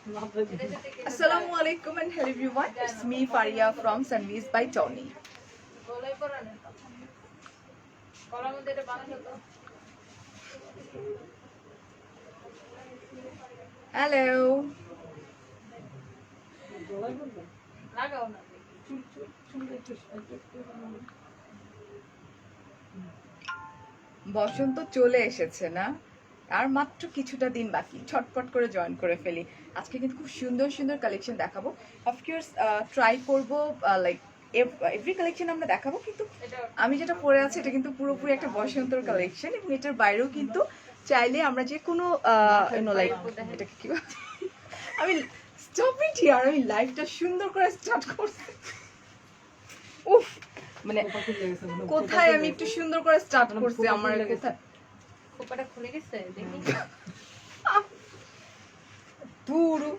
Assalamu alaikum and hello everyone. It's me Faria from Sunways by Tony. Hello. বসন্ত চলে এসেছে না, আর মাত্র কিছুটা দিন বাকি, ছটপট করে জয়েন করে ফেলি। আজকে কিন্তু খুব সুন্দর সুন্দর কালেকশন দেখাবো। অফকোর্স ট্রাই করব, লাইক এভরি কালেকশন আমরা দেখাবো, কিন্তু আমি যেটা পরে আছি এটা কিন্তু পুরোপুরি একটা বসন্তর কালেকশন, এবং এটার বাইরেও কিন্তু চাইলে আমরা যে কোনো লাইক এটাকে কি আমি স্টপ ইট হিয়ার, আমি লাইফটা সুন্দর করে স্টার্ট করছি। উফ, মানে কোথায় আমি একটু সুন্দর করে স্টার্ট করছি, আমার কোথায় খোপাটা খুলে গেছে দেখি। পুরো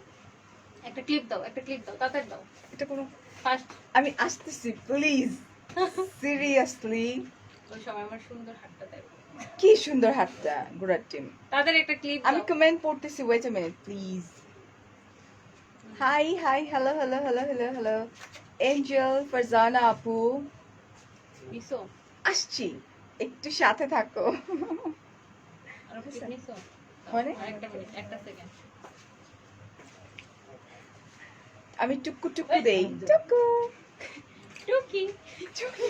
একটা ক্লিপ দাও, একটা ক্লিপ দাও, তাড়াতাড়ি দাও। এটা কোনো ফার্স্ট আমি আসতেছি প্লিজ, সিরিয়াসলি। ওই সময় আমার সুন্দর হাতটা দেখো, কি সুন্দর হাতটা, গুড টিম। তাড়াতাড়ি একটা ক্লিপ আমি দাও। কমেন্ট পড়তেছি, wait a minute please. Hi hi, hello hello hello hello hello, Angel, Farzana আপু, নিছো আসছি, একটু সাথে থাকো। আর ক্লিপ নিছো মানে আরেকটা মিনিট, একটা সেকেন্ড। আমি টুকু টুকু দেই, টুকু টুকি টুকু।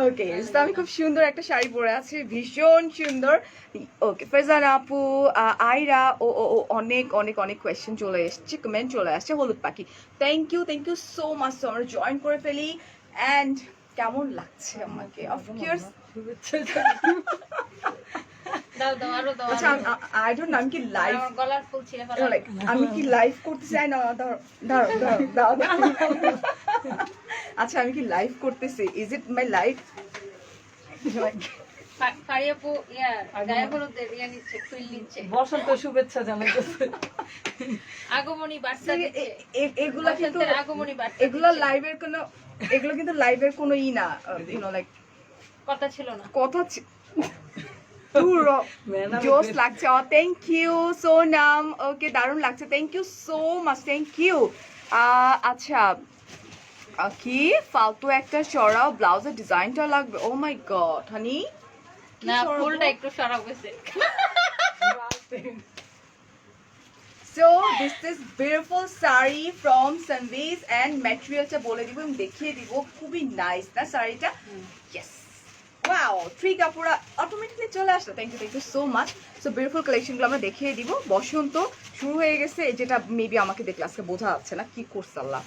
ওকে, তো আমি খুব সুন্দর একটা শাড়ি পরে আছি, ভীষণ সুন্দর। ওকে, ফারজানা আপু, আয়রা, ও ও ও অনেক অনেক অনেক কোয়েশ্চেন চলে এসছে, কমেন্ট চলে আসছে। হলুদ পাখি, থ্যাংক ইউ সো মাচ। তো আমরা জয়েন করে ফেলি। অ্যান্ড কেমন লাগছে আমাকে, অফকোর্স দাও দাও, আরো দাও। আচ্ছা, আই ডোন্ট নো, আমি কি লাইভ, আমার গলার ফুল ছিঁড়ে ফেলো। লাইক আমি কি লাইভ করতে চাই না, দাঁড়াও দাঁড়াও দাঁড়াও। আচ্ছা, আমি কি লাইভ করতেছি, ইজ ইট মাই লাইভ? ফারিয়াপু গায়ে হলুদের নিচ্ছে, ফুল নিচ্ছে, বসন্ত শুভেচ্ছা জানাইতেছে। আগমনী বার্তা দিচ্ছে। এগুলা কিন্তু বসন্তের আগমনী বার্তা এগুলা দিচ্ছে। লাইভের কোনো, এগুলো কিন্তু লাইভের কোনো ই না, লাইক কথা ছিল না। কথা জোস লাগছে। থ্যাংক ইউ সোনাম, ওকে দারুণ লাগছে, thank you so much, thank you. আচ্ছা, কি ফালতু একটা চড়াও ব্লাউজের ডিজাইনটা লাগবে? ও মাই গড হানি, না ফুলটা একটু সরাও গেছে। So this is beautiful saree from Sunways and materialটা বলে দিব এবং দেখিয়ে দিব, খুবই নাইস না শাড়িটা? Yes, wow, থ্রি কাপড়া অটোমেটিকলি চলে আসলো। Thank you so much. So beautiful কালেকশনগুলো আমরা দেখিয়ে দিব। বসন্ত শুরু হয়ে গেছে, যেটা মেবি আমাকে দেখলে আজকে বোঝা যাচ্ছে না কি করছে আল্লাহ।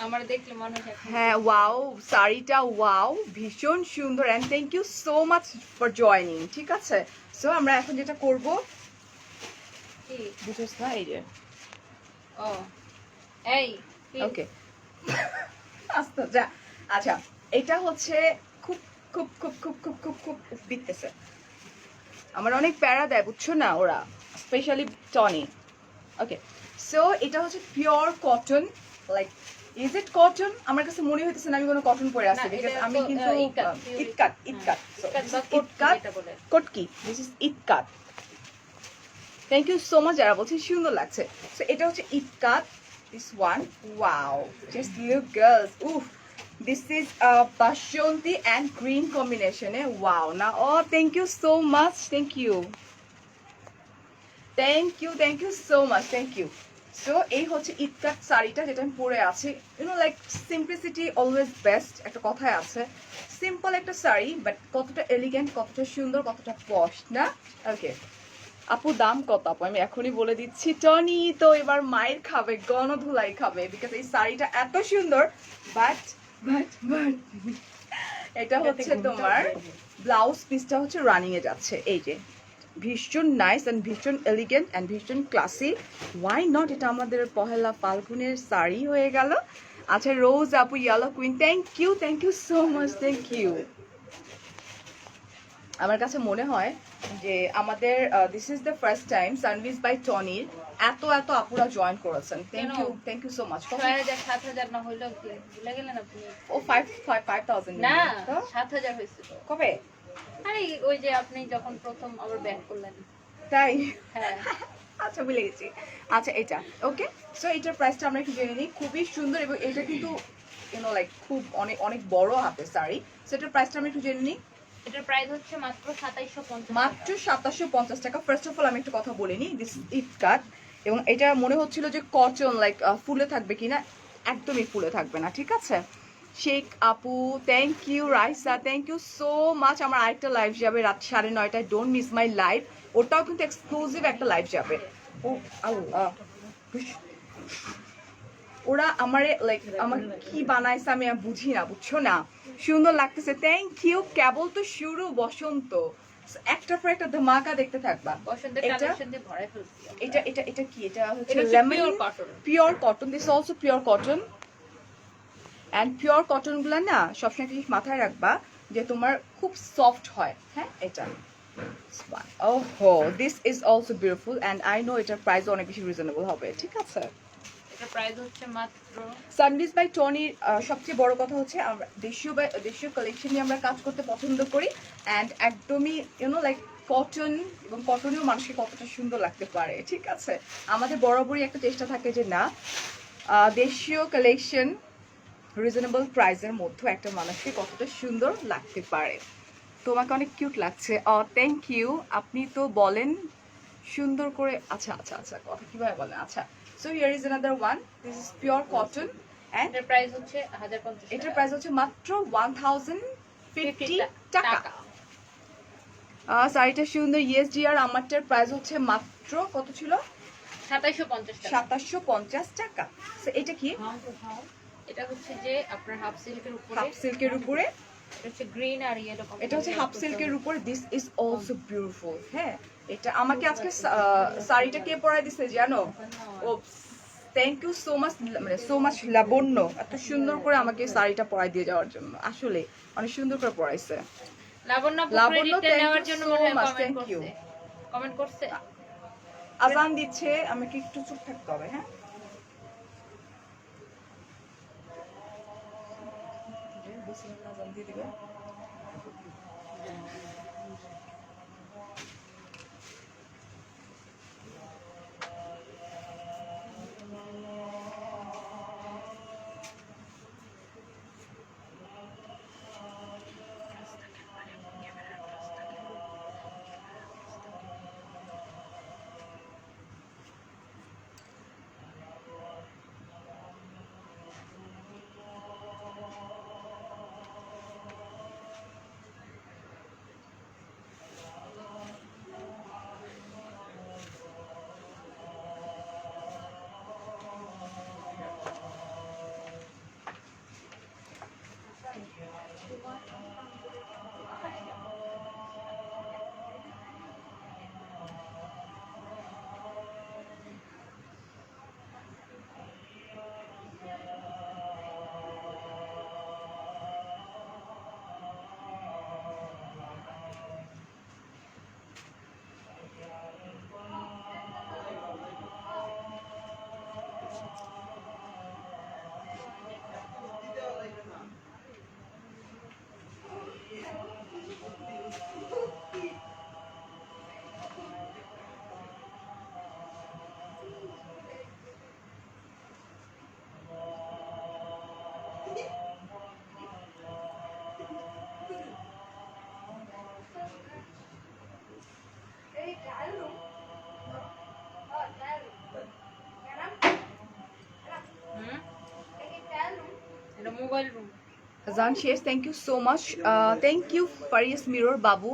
আমার দেখলে মনে হয় হ্যাঁ, ওয়াও, শাড়িটা ওয়াও, ভীষণ সুন্দর। And thank you so much for joining. ঠিক আছে, সো আমরা এখন যেটা করবো, কি বুঝোস না, এই যে ও এই ওকে আস্তে যা। আচ্ছা, এটা হচ্ছে খুব খুব খুব খুব খুব খুব খুব দিতেছে, আমার অনেক প্যারা দেয়, বুঝছো না ওরা, স্পেশালি টনি। ওকে, সো এটা হচ্ছে pure cotton, like is it cotton? আমার কাছে মনে হইতেছে না আমি কোনো কটন পরে আছি, না, বিকজ এটা আমি তো, কিন্তু ইটকাট, ইটকাট ইটকাট ইটকাট এটা বলে। কটকি, this is ikat. Thank you so much যারা বলছেন সুন্দর লাগছে। সো এটা হচ্ছে ikat, this one, wow, just look girls, উফ, দিস ইজ বাসন্তী অ্যান্ড গ্রিন কম্বিনেশনে, ওয়াও না? ও thank you so much, thank you so much, thank you. So এই হচ্ছে ইটকাট শাড়িটা যেটা আমি পরে আছি। লাইক সিম্পলিসিটি অলওয়েজ বেস্ট, একটা কথায় আছে। সিম্পল একটা শাড়ি, বাট কতটা এলিগেন্ট, কতটা সুন্দর, কতটা পশ না? ওকে আপু, দাম কত আপু? আমি এখনই বলে দিচ্ছি, টনি তো এবার মায়ের খাবে, গণধুলাই খাবে, বিকজ এই শাড়িটা এত সুন্দর। বাট বাট বাট এটা হচ্ছে তোমার ব্লাউজ পিসটা হচ্ছে রানিং এ যাচ্ছে, এই যে ভীষণ নাইস অ্যান্ড ভীষণ এলিগেন্ট অ্যান্ড ভীষণ ক্লাসি। ওয়াই নট, এটা আমাদের পহেলা ফাল্গুনের শাড়ি হয়ে গেল। আচ্ছা, রোজ আপু, yellow queen, thank you so much, thank you. আমার কাছে মনে হয় যে আমাদের this is the first time সানভিজ বাই টনির এত এত আপুরা জয়েন করেছেন। Thank you so much. ৬,০০০ ৭,০০০ না হইলো কি ভুলে গেলেন আপনি? ও 5,000 না ৭,০০০ হয়েছিল কবে? আরে ওই যে আপনি যখন প্রথম আবার ব্যাক করলেন। তাই হ্যাঁ আচ্ছা ভুলে গেছি। আচ্ছা এটা ওকে। সো এটার প্রাইসটা আমরা একটু জেনে নিই। খুবই সুন্দর এবং এটা কিন্তু লাইক খুব অনেক অনেক বড় হাতের শাড়ি। সো এটার প্রাইসটা আমরা একটু জেনে নিই। এটার প্রাইস হচ্ছে মাত্র 2750 মাত্র 2750 টাকা। ফার্স্ট অফ অল আমি একটা কথা বলে নিই, দিস ইট কাট এবং এটা মনে হচ্ছিল যে কটন লাইক ফুলে থাকবে কিনা, একদমই ফুলে থাকবে না, ঠিক আছে। শেখ আপু thank you, Raisa thank you so much. আমার আরেকটা লাইভ যাবে রাত 9:30, ডোন্ট মিস মাই লাইভ। ওটাও কিন্তু এক্সক্লুসিভ একটা লাইভ যাবে। ও আল্লাহ, ওরা আমারে লাইক আমার কি বানাইছে আমি আর বুঝি না, বুঝছো না। সুন্দর লাগতেছে, থ্যাংক ইউ। কেবল তো শুরু বসন্ত, একটার পর একটা ধামাকা দেখতে থাকবা। বসন্তের এটা কালেকশন দিয়ে ভরাই ফেলছি আমরা। এটা কি, এটা হচ্ছে এটা হচ্ছে lemon pure cotton। Pure cotton, this also pure cotton. And pure cotton গুলা না সবসময় একটা জিনিস মাথায় রাখবা যে তোমার খুব সফট হয়। হ্যাঁ এটা ওহো, this is also beautiful and I know এটার প্রাইস অনেক বেশি রিজনেবল হবে, ঠিক আছে। এটার প্রাইস হচ্ছে মাত্র সানডিস বাই টনির সবচেয়ে বড় কথা হচ্ছে আমরা দেশীয় কালেকশন নিয়ে আমরা কাজ করতে পছন্দ করি। অ্যান্ড একদমই লাইক কটন, এবং কটনেও মানুষকে কতটা সুন্দর লাগতে পারে, ঠিক আছে। আমাদের বরাবরই একটা চেষ্টা থাকে যে না, দেশীয় কালেকশন রিজনেবল প্রাইসের মধ্যে একটা মানুষকে কতটা সুন্দর লাগতে পারে। তোমাকে অনেক কিউট লাগছে। Thank you. আপনি তো বলেন সুন্দর করে। আচ্ছা আচ্ছা আচ্ছা, কথা কিভাবে বলেন। আচ্ছা, so here is another one, this is pure cotton and এটার প্রাইস হচ্ছে 1050 এটার প্রাইস হচ্ছে মাত্র 1050 টাকা। শাড়িটা সুন্দর, ইয়েস ডিয়ার। আমারটার প্রাইস হচ্ছে মাত্র কত ছিল, 2750 টাকা। 2750 টাকা। সো এটা কি, এটা হচ্ছে যে আপনার হাফ সিল্কের উপরে, হাফ সিল্কের উপরে, এটা হচ্ছে গ্রিন আর ইয়েলো। এটা হচ্ছে হাফ সিল্কের উপরে, দিস ইজ অলসো বিউটিফুল। হ্যাঁ, এটা আমাকে আজকে শাড়িটা কে পরাই দিছে জানো? ও থ্যাংক ইউ সো মাচ, মানে সো মাচ লাবণ্য, এত সুন্দর করে আমাকে শাড়িটা পরাই দিয়ে যাওয়ার জন্য। আসলে অনেক সুন্দর করে পরাইছে লাবণ্য লাবণ্য, ক্রেডিটটা thank নেওয়ার you জন্য so মনে হয় much, কমেন্ট thank you. করছে। কমেন্ট করছে। আজান দিচ্ছে, আমাকে একটু চুপ থাকতে হবে। হ্যাঁ, আজান দিয়ে দিবে। এটা মোবাইল রুম। জান শেষ, thank you so much. Thank you Farias mirror বাবু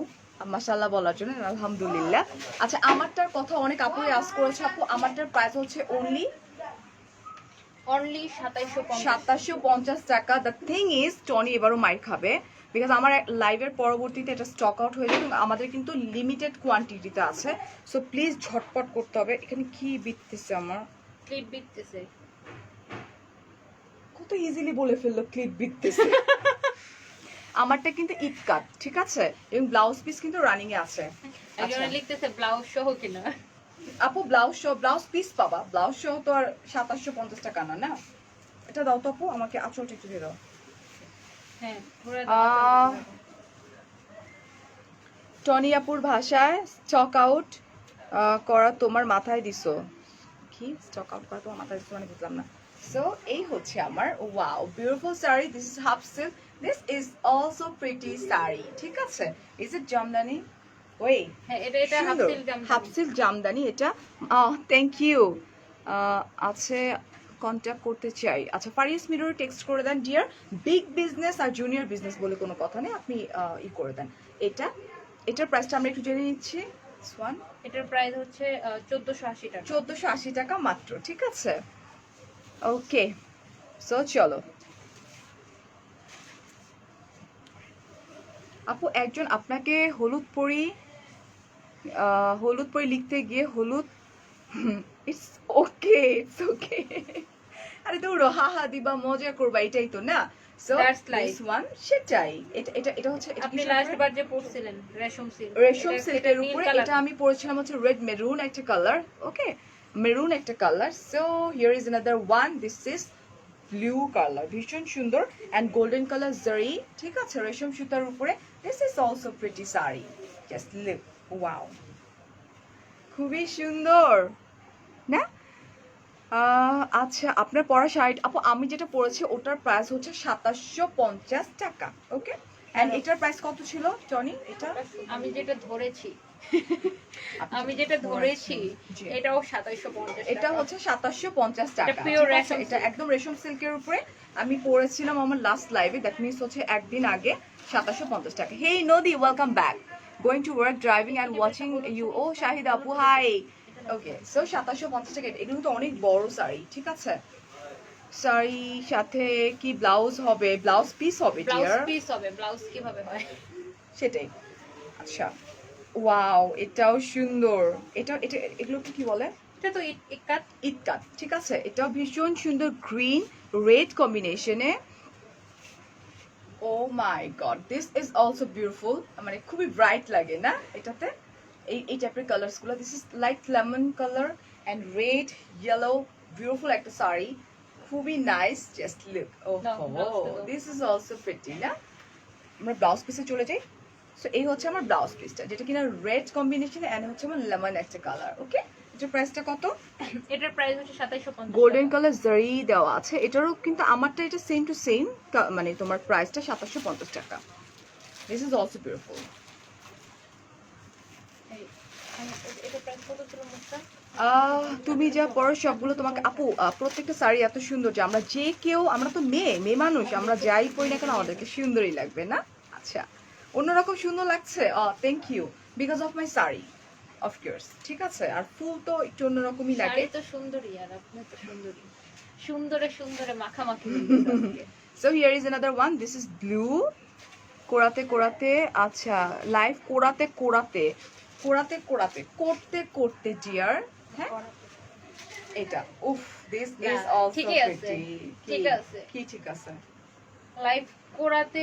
মাশাআল্লাহ বলার জন্য, আলহামদুলিল্লাহ। আচ্ছা, আমারটার কথা অনেক আপুই আস করেছে। আপু আমারটার প্রাইস হচ্ছে অনলি অনলি 2750। 2750 টাকা। দ্য থিং ইজ টনি এবারও মাইর খাবে, বিকজ আমার লাইভের পরবর্তীতে এটা স্টক আউট হয়ে যাবে এবং আমাদের কিন্তু লিমিটেড কোয়ান্টিটিতে আছে। সো প্লিজ ঝটপট করতে হবে। এখানে কি বিততেছে আমার, ক্লিপ বিটতেছে। কত ইজিলি বলে ফেললো ক্লিপ বিততেছে। আমারটা কিন্তু ঈদ কাট, ঠিক আছে, এবং ব্লাউজ পিস কিন্তু রানিং এ আছে। একজনে লিখতেছে ব্লাউজ সহ কিনা। আপু ব্লাউজ সহ, ব্লাউজ পিস পাবা, ব্লাউজ সহ তো আর 2750 টাকা না। না, এটা দাও তো আপু, আমাকে আঁচলটা একটু দিয়ে দাও। হ্যাঁ, ঘুরে টনি আপুর ভাষায় স্টক আউট করা তোমার মাথায় দিছো কি স্টক আউট করা তোমার মাথায় দিছো মানে বুঝলাম না সো এই হচ্ছে আমার wow beautiful sari this is half silk this is also pretty sari ঠিক আছে ইজ ইট জামদানি ওই হ্যাঁ এটা half silk half silk Jamdani এটা থ্যাংক ইউ আছে কন্ট্যাক্ট করতে চাই আচ্ছা ফারিয়াস মিরর টেক্সট করে দেন ডিয়ার বিগ বিজনেস আর জুনিয়র বিজনেস বলে কোনো কথা নেই আপনি ই করে দেন এটার প্রাইসটা আমরা একটু জেনে নিচ্ছি ওয়ান এটার প্রাইস হচ্ছে 1480 টাকা 1480 টাকা মাত্র ঠিক আছে ওকে সো চলো আপু একজন আপনাকে হলুদ পরি লিখতে গিয়ে হলুদ ইটস ওকে আরে দৌড়ো হা হা দিবা মজা করবা এটাই তো না so That's life. This one সেটাই এটা হচ্ছে এটা আপনি কিসের লাস্ট উপরে? বার যে পড়ছিলেন রেশম সিল্ক রেশম সিল্কের উপরে এটা আমি পরেছিলাম হচ্ছে রেড মেরুন একটা কালার ওকে মেরুন একটা colour so here is another one this is blue colour ভীষণ সুন্দর অ্যান্ড গোল্ডেন কালার জারি ঠিক আছে রেশম সুতার উপরে this is also pretty sari just look wow খুবই সুন্দর না আচ্ছা আপনার পরা শাড়ি আপু আমি যেটা পরেছি ওটার প্রাইস হচ্ছে 2750 টাকা ওকে এন্ড এটার প্রাইস কত ছিল টনি এটা আমি যেটা ধরেছি জি। এটাও 2750 এটা হচ্ছে 2750 টাকা এটা pure ঠিক আছে? রেশম এটা একদম রেশম সিল্কের উপরে আমি পরেছিলাম আমার লাস্ট লাইভে দ্যাট মিন্স হচ্ছে একদিন আগে 2750 টাকা hey Nodi welcome back going to work driving and watching you ও শাহিদ আপু হাই ওকে সো 2750 টাকা এগুলো তো অনেক বড় শাড়ি ঠিক আছে শাড়ি সাথে কি ব্লাউজ হবে ব্লাউজ পিস হবে ব্লাউজ ডিয়ার পিস হবে ব্লাউজ কিভাবে হয় সেটাই আচ্ছা ওয়াও এটাও সুন্দর এটা এগুলোকে কি বলে এটা তো ইকাত ইটকাট ঠিক আছে এটাও ভীষণ সুন্দর গ্রিন রেড কম্বিনেশনে oh my god this is also beautiful মানে খুবই ব্রাইট লাগে না এটাতে এই টাইপের কালার্স গুলো this is light lemon colour and red yellow beautiful একটা শাড়ি খুবই নাইস জাস্ট লুক ও দিস ইজ অলসো প্রিটি না আমরা ব্লাউজ পিসে চলে যাই সো এই হচ্ছে আমার ব্লাউজ পিসটা যেটা কিনা রেড কম্বিনেশন এন্ড হচ্ছে আমার লেমন একটা কালার ওকে এটার প্রাইসটা কত এটার প্রাইস হচ্ছে 2750 গোল্ডেন কালার জারি দেওয়া আছে এটারও কিন্তু আমারটা এটা সেম টু সেম মানে তোমার প্রাইসটা 2750 টাকা দিস ইজ অলসো বিউটিফুল এটার প্রাইস কত ছিল মুস্তা তুমি যা পরো সবগুলো তোমাকে আপু প্রত্যেকটা শাড়ি এত সুন্দর যে আমরা যে কেউ আমরা তো মেয়ে মানুষ আমরা যাই পরি না কেন আমাদেরকে সুন্দরই লাগবে না আচ্ছা অন্যরকম সুন্দর লাগছে thank you because of my sari of course ঠিক আছে আর ফুল তো একটু অন্যরকমই লাগে শাড়ি তো সুন্দরী আর আপনি তো সুন্দরী সুন্দরে মাখামাখি হয়ে গেছে আজকে। So here is another one this is blue কোরাতে আচ্ছা লাইভ কোরাতে করতে ডিয়ার হ্যাঁ এটা উফ দিস ইজ না, অলসো ঠিকই আছে, প্রিটি ঠিক আছে। কি ঠিক আছে লাইভ করাতে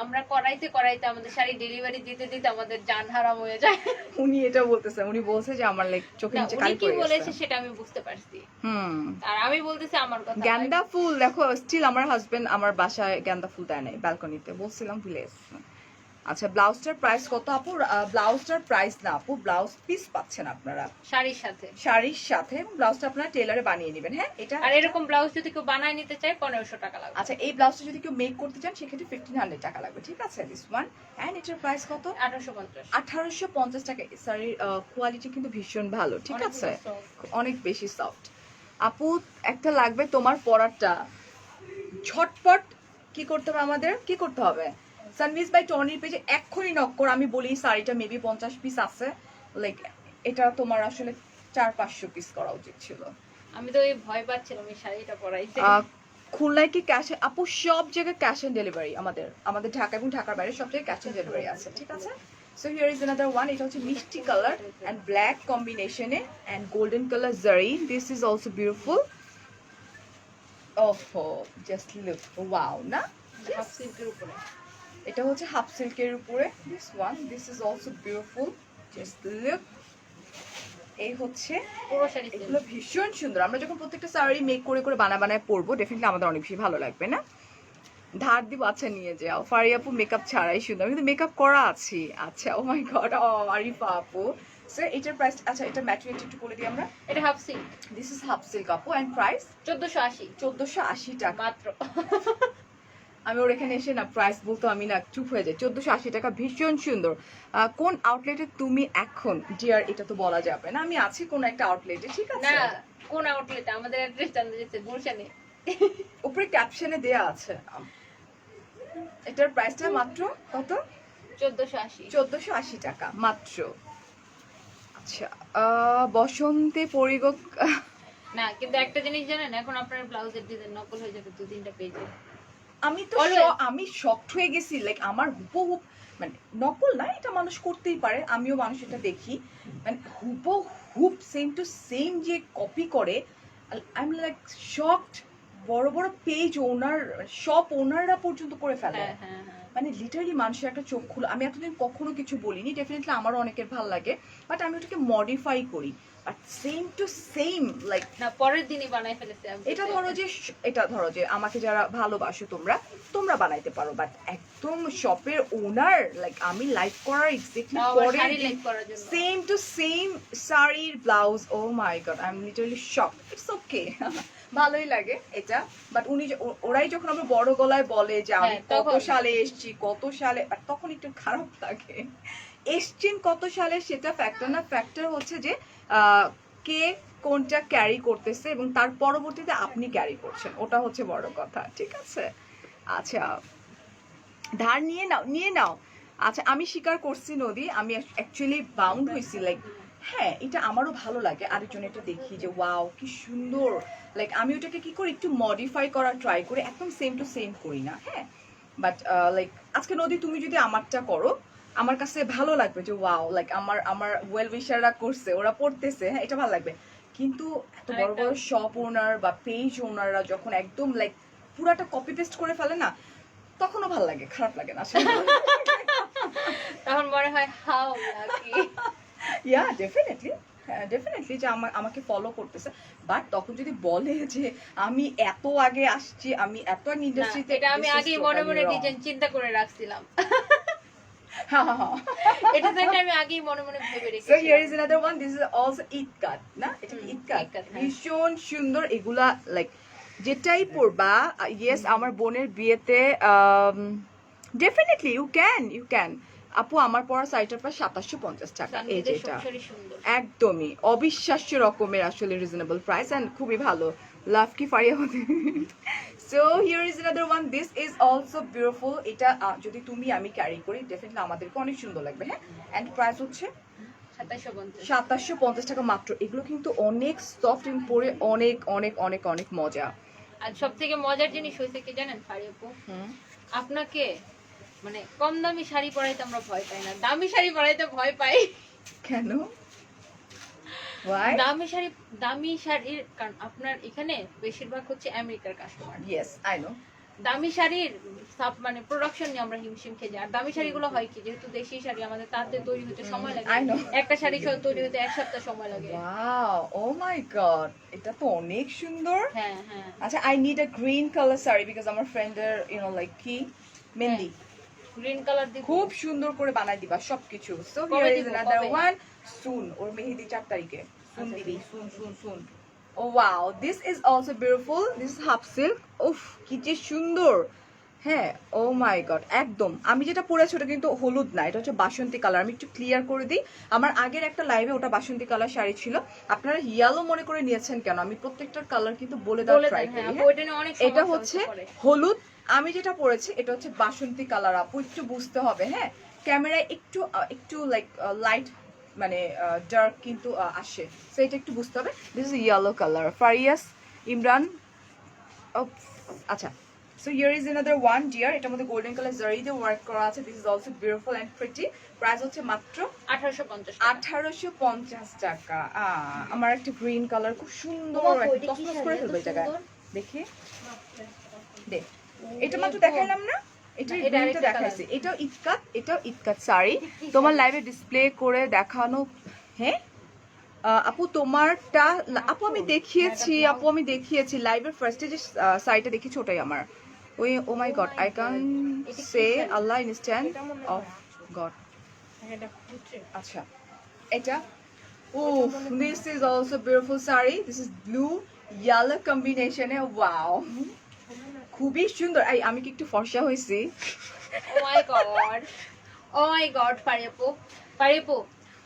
আমরা করাইতে আমাদের শাড়ি ডেলিভারি দিতে আমাদের জান হারাম হয়ে যায় উনি এটা বলতেছে উনি বলছে যে আমার লাইক চোখে না, নিচে উনি কালি কি পড়ে বলেছে গেছে সেটা আমি বুঝতে পারছি হুম আর আমি বলতেছি আমার কথা গ্যান্দা ফুল দেখো স্টিল আমার হাজবেন্ড আমার বাসায় গ্যান্দা ফুল দেয় নাই ব্যালকনিতে বলছিলাম ভুলে এসেছে আচ্ছা ব্লাউজটার প্রাইস কত আপু ব্লাউজটার প্রাইস না আপু ব্লাউজ পিস পাচ্ছেন আপনারা শাড়ির সাথে শাড়ির সাথে ব্লাউজটা আপনারা টেলারে বানিয়ে নেবেন হ্যাঁ এটা আর এরকম ব্লাউজ যদি কেউ বানায় নিতে চায় 1500 টাকা লাগবে আচ্ছা এই ব্লাউজটা যদি কেউ মেক করতে চান সেক্ষেত্রে 1500 টাকা লাগবে ঠিক আছে দিস ওয়ান এন্ড এটার প্রাইস কত 1850 1850 টাকা শাড়ির কোয়ালিটি কিন্তু ভীষণ ভালো ঠিক অনেক আছে soft। অনেক বেশি সফট আপু একটা লাগবে তোমার পরাটা ঝটপট কি করতে হবে আমাদের কি করতে হবে সানভিজ বাই টনির পেজে এক্ষুনি নক কর আমি বলি শাড়িটা মেবি 50 পিস আছে লাইক এটা তোমার আসলে 400-500 পিস করা উচিত ছিল আমি তো এই ভয় পাচ্ছিলাম এই শাড়িটা পরাইতে খুলনায় কি ক্যাশ আপু সব জায়গায় ক্যাশ অন ডেলিভারি আমাদের ঢাকা এবং ঢাকার বাইরে সব জায়গায় ক্যাশ অন ডেলিভারি আছে ঠিক আছে so here is another one এটা হচ্ছে মিষ্টি কালার এন্ড ব্ল্যাক কম্বিনেশনে এন্ড গোল্ডেন কালার জারি দিস ইজ অলসো বিউটিফুল ওহো জাস্ট লুক ওয়াও না হাফ সিল্কের উপরে এটা হচ্ছে হাফ সিল্কের উপরে this is also beautiful just look এই হচ্ছে পুরো শাড়ি এগুলো ভীষণ সুন্দর আমরা যখন প্রত্যেকটা শাড়ি মেক করে বানায় পরবো ডেফিনেটলি আমাদের অনেক বেশি ভালো লাগবে না ধার দিব আচ্ছা নিয়ে যাও ফারিয়া আপু মেকআপ ছাড়াই সুন্দর আমি কিন্তু মেকআপ করা আছি আচ্ছা ও মাই গড আরিফা আপু স্যার এটার প্রাইস, আচ্ছা এটা ম্যাটেরিয়ালটা একটু বলে দিই আমরা। এটা half silk, this is half silk আপু অ্যান্ড প্রাইস 1480 1480 টাকা। মাত্র। আমি ওর এখানে এসে না প্রাইস বলতো আমি না চুপ হয়ে যাই। 1480 টাকা, ভীষণ সুন্দর। কোন আউটলেটে তুমি এখন ডিয়ার, এটা তো বলা যাবে না, আমি আছি কোন একটা আউটলেটে, ঠিক না আছে? কোন আউটলেট, আমাদের অ্যাড্রেস জানতে চাইছে গুলশানে। উপরে ক্যাপশনে দেয়া আছে। এটার প্রাইসটা মাত্র কত? 1480। 1480 টাকা মাত্র। আচ্ছা বসন্তে পরিগক না কিন্তু একটা জিনিস জানেন, এখন আপনার ব্লাউজের ডিজাইন নকল হয়ে যাবে 2-3টা পেজে। আমি তো Always. আমি শকড হয়ে গেছি, লাইক আমার হুবহু মানে নকল না, এটা মানুষ করতেই পারে, আমিও মানুষ এটা দেখি, মানে হুবহু সেম টু সেম যে কপি করে, আই এম লাইক শকড। বড় বড় পেজ ওনার, শপ ওনাররা পর্যন্ত করে ফেলে। হ্যাঁ হ্যাঁ হ্যাঁ। মানে লিটারালি মানুষের একটা চোখ খুলে, আমি এতদিন কখনো কিছু বলিনি, ডেফিনেটলি আমারও অনেকের ভালো লাগে, বাট আমি ওটাকে মডিফাই করি, but same to same like. না পরের দিনই বানাই ফেলেছে আমি। এটা ধরো যে আমাকে যারা ভালোবাসো তোমরা বানাইতে পারো, বাট একদম শপের ওনার, লাইক আমি লাইক করার এক্স্যাক্টলি পরে শাড়ি লাইক করার জন্য। সেম টু সেম শাড়ির blouse. Oh my god, I am literally shock. It's okay, ভালোই লাগে এটা, বাট ওরাই যখন আমরা বড় গলায় বলে যে আমি হ্যাঁ, কত তখন। সালে এসেছি কত সালে, but তখন একটু খারাপ লাগে। এসছেন কত সালে সেটা ফ্যাক্টর না, ফ্যাক্টর হচ্ছে যে কে কোনটা ক্যারি করতেছে এবং তার পরবর্তীতে আপনি ক্যারি করছেন, ওটা হচ্ছে বড় কথা, ঠিক আছে? আচ্ছা ধার নিয়ে নাও। আচ্ছা আমি স্বীকার করছি নদী, আমি অ্যাকচুয়ালি বাউন্ড হয়েছি, লাইক হ্যাঁ এটা আমারও ভালো লাগে, আরেকজন এটা দেখি যে ওয়াও কি সুন্দর, লাইক আমি ওটাকে কি করি একটু মডিফাই করার ট্রাই করি, একদম সেম টু সেম করি না, হ্যাঁ। বাট লাইক আজকে নদী তুমি যদি আমারটা করো, আমার কাছে ভালো লাগবে যে ওয়াও, লাইক আমার ওয়েল উইশাররা করছে, ওরা পড়তেছে, হ্যাঁ এটা ভালো লাগবে। কিন্তু এত বড় বড় শপ ওনার বা পেজ ওনাররা যখন একদম লাইক পুরাটা কপি পেস্ট করে ফেলে না, তখনও ভালো লাগে, খারাপ লাগে না আসলে। তখন মনে হয় হাউ লাকি। ইয়া ডেফিনেটলি যে আমাকে ফলো করতেছে, বাট তখন যদি বলে যে আমি এত আগে আসছি, আমি এত আগে ইন্ডাস্ট্রিতে, এটা আমি আগেই মনে মনে ডিজাইন চিন্তা করে রাখছিলাম। এটা তো একটা আমি আগেই মনে মনে ভেবে So রেখেছি। here is another one. This is also ইটকাট না, এটা কি ইটকাট? ইটকাট, হ্যাঁ। ভীষণ সুন্দর এগুলা, লাইক যেটাই পরবা। ইয়েস আমার বোনের বিয়েতে ডেফিনেটলি ইউ ক্যান আপু, আমার পরা শাড়িটার প্রায় 2750 টাকা। এই যে এটা সংসারই সুন্দর। একদমই অবিশ্বাস্য রকমের আসলে রিজনেবল প্রাইস এন্ড খুবই ভালো। লাভ কি ফারিয়া হতে। So here is another one, this is also beautiful. এটা যদি তুমি আমি ক্যারি করি ডেফিনেটলি আমাদেরকে অনেক সুন্দর লাগবে, হ্যাঁ। এন্ড প্রাইস হচ্ছে 2750। 2750 টাকা মাত্র। এগুলো কিন্তু অনেক সফট এবং পরে অনেক অনেক অনেক অনেক মজা। আর সবথেকে মজার জিনিস হয়েছে কি জানেন ফারি আপু, আপনাকে মানে কম দামি শাড়ি পরাইতে আমরা ভয় পাই না, দামি শাড়ি পরাইতে ভয় পাই। কেন? Why? দামি শাড়ির কারণ আপনার এখানে বেশিরভাগ হচ্ছে আমেরিকার কাস্টমার। Yes, I know. দামি শাড়ির সব মানে প্রোডাকশন নিয়ে আমরা হিমশিম খেয়ে যাই। আর দামি শাড়িগুলো হয় কি, যেহেতু দেশি শাড়ি আমাদের তাতে তৈরি হতে সময় লাগে। I know. একটা শাড়ি তৈরি হতে 1 সপ্তাহ সময় লাগে। Wow, oh my god, এটা তো অনেক সুন্দর। হ্যাঁ হ্যাঁ। আচ্ছা, I need a green color saree because আমার ফ্রেন্ডের like কি মেহেন্দি গ্রিন কালার দিব। খুব সুন্দর করে বানাই দিবা সবকিছু। So কবে here is দিব, another কবে? one. Soon, ওর মেহেদি 4 তারিখে। Soon আচ্ছা, দিবি, soon. Oh wow, this is also beautiful. This is half silk. উফ কি যে সুন্দর। হ্যাঁ, ও মাই গড, একদম আমি যেটা পরেছি ওটা কিন্তু হলুদ না, এটা হচ্ছে বাসন্তী কালার। আমি একটু ক্লিয়ার করে দিই, আমার আগের একটা লাইভে ওটা বাসন্তী কালার শাড়ি ছিল, আপনারা ইয়েলো মনে করে নিয়েছেন কেন? আমি প্রত্যেকটার কালার কিন্তু বলে দেওয়ার ট্রাই করি। হ্যাঁ? ওইটা নিয়ে অনেক এটা সমস্যা হচ্ছে পড়ে। হলুদ, আমি যেটা পরেছি এটা হচ্ছে বাসন্তী কালার। আপু একটু বুঝতে হবে, হ্যাঁ ক্যামেরায় একটু লাইক লাইট মানে ডার্ক কিন্তু আসে, সো এটা একটু বুঝতে হবে। This is yellow colour. Farias Imran, আচ্ছা। So here is another one dear, এটার মধ্যে গোল্ডেন কালার জারি দিয়ে ওয়ার্ক করা আছে। This is also beautiful and pretty. Price হচ্ছে মাত্র 1850 টাকা। আমার একটা গ্রিন কালার খুব সুন্দর, টসটস করে ফেলবে এই জায়গায়, দেখি দে। এটা মাত্র দেখাইলাম না, এটা গ্রিনটা দেখাইছি। এটাও ইটকাট শাড়ি, তোমার লাইভে ডিসপ্লে করে দেখানো। হ্যাঁ আপু তোমারটা, আপু আমি দেখিয়েছি লাইভের ফার্স্টে যে শাড়িটা দেখেছি ওটাই আমার। ওই oh my god, I can say আল্লাহ ইনস্ট্যান্ট অফ গড। আচ্ছা এটা Oh, this is also beautiful saree. This is blue yellow combination. Wow. খুবই সুন্দর। এই আমি কি একটু ফর্সা হয়েছি? ও my god, O my god পারিপু, পারিপু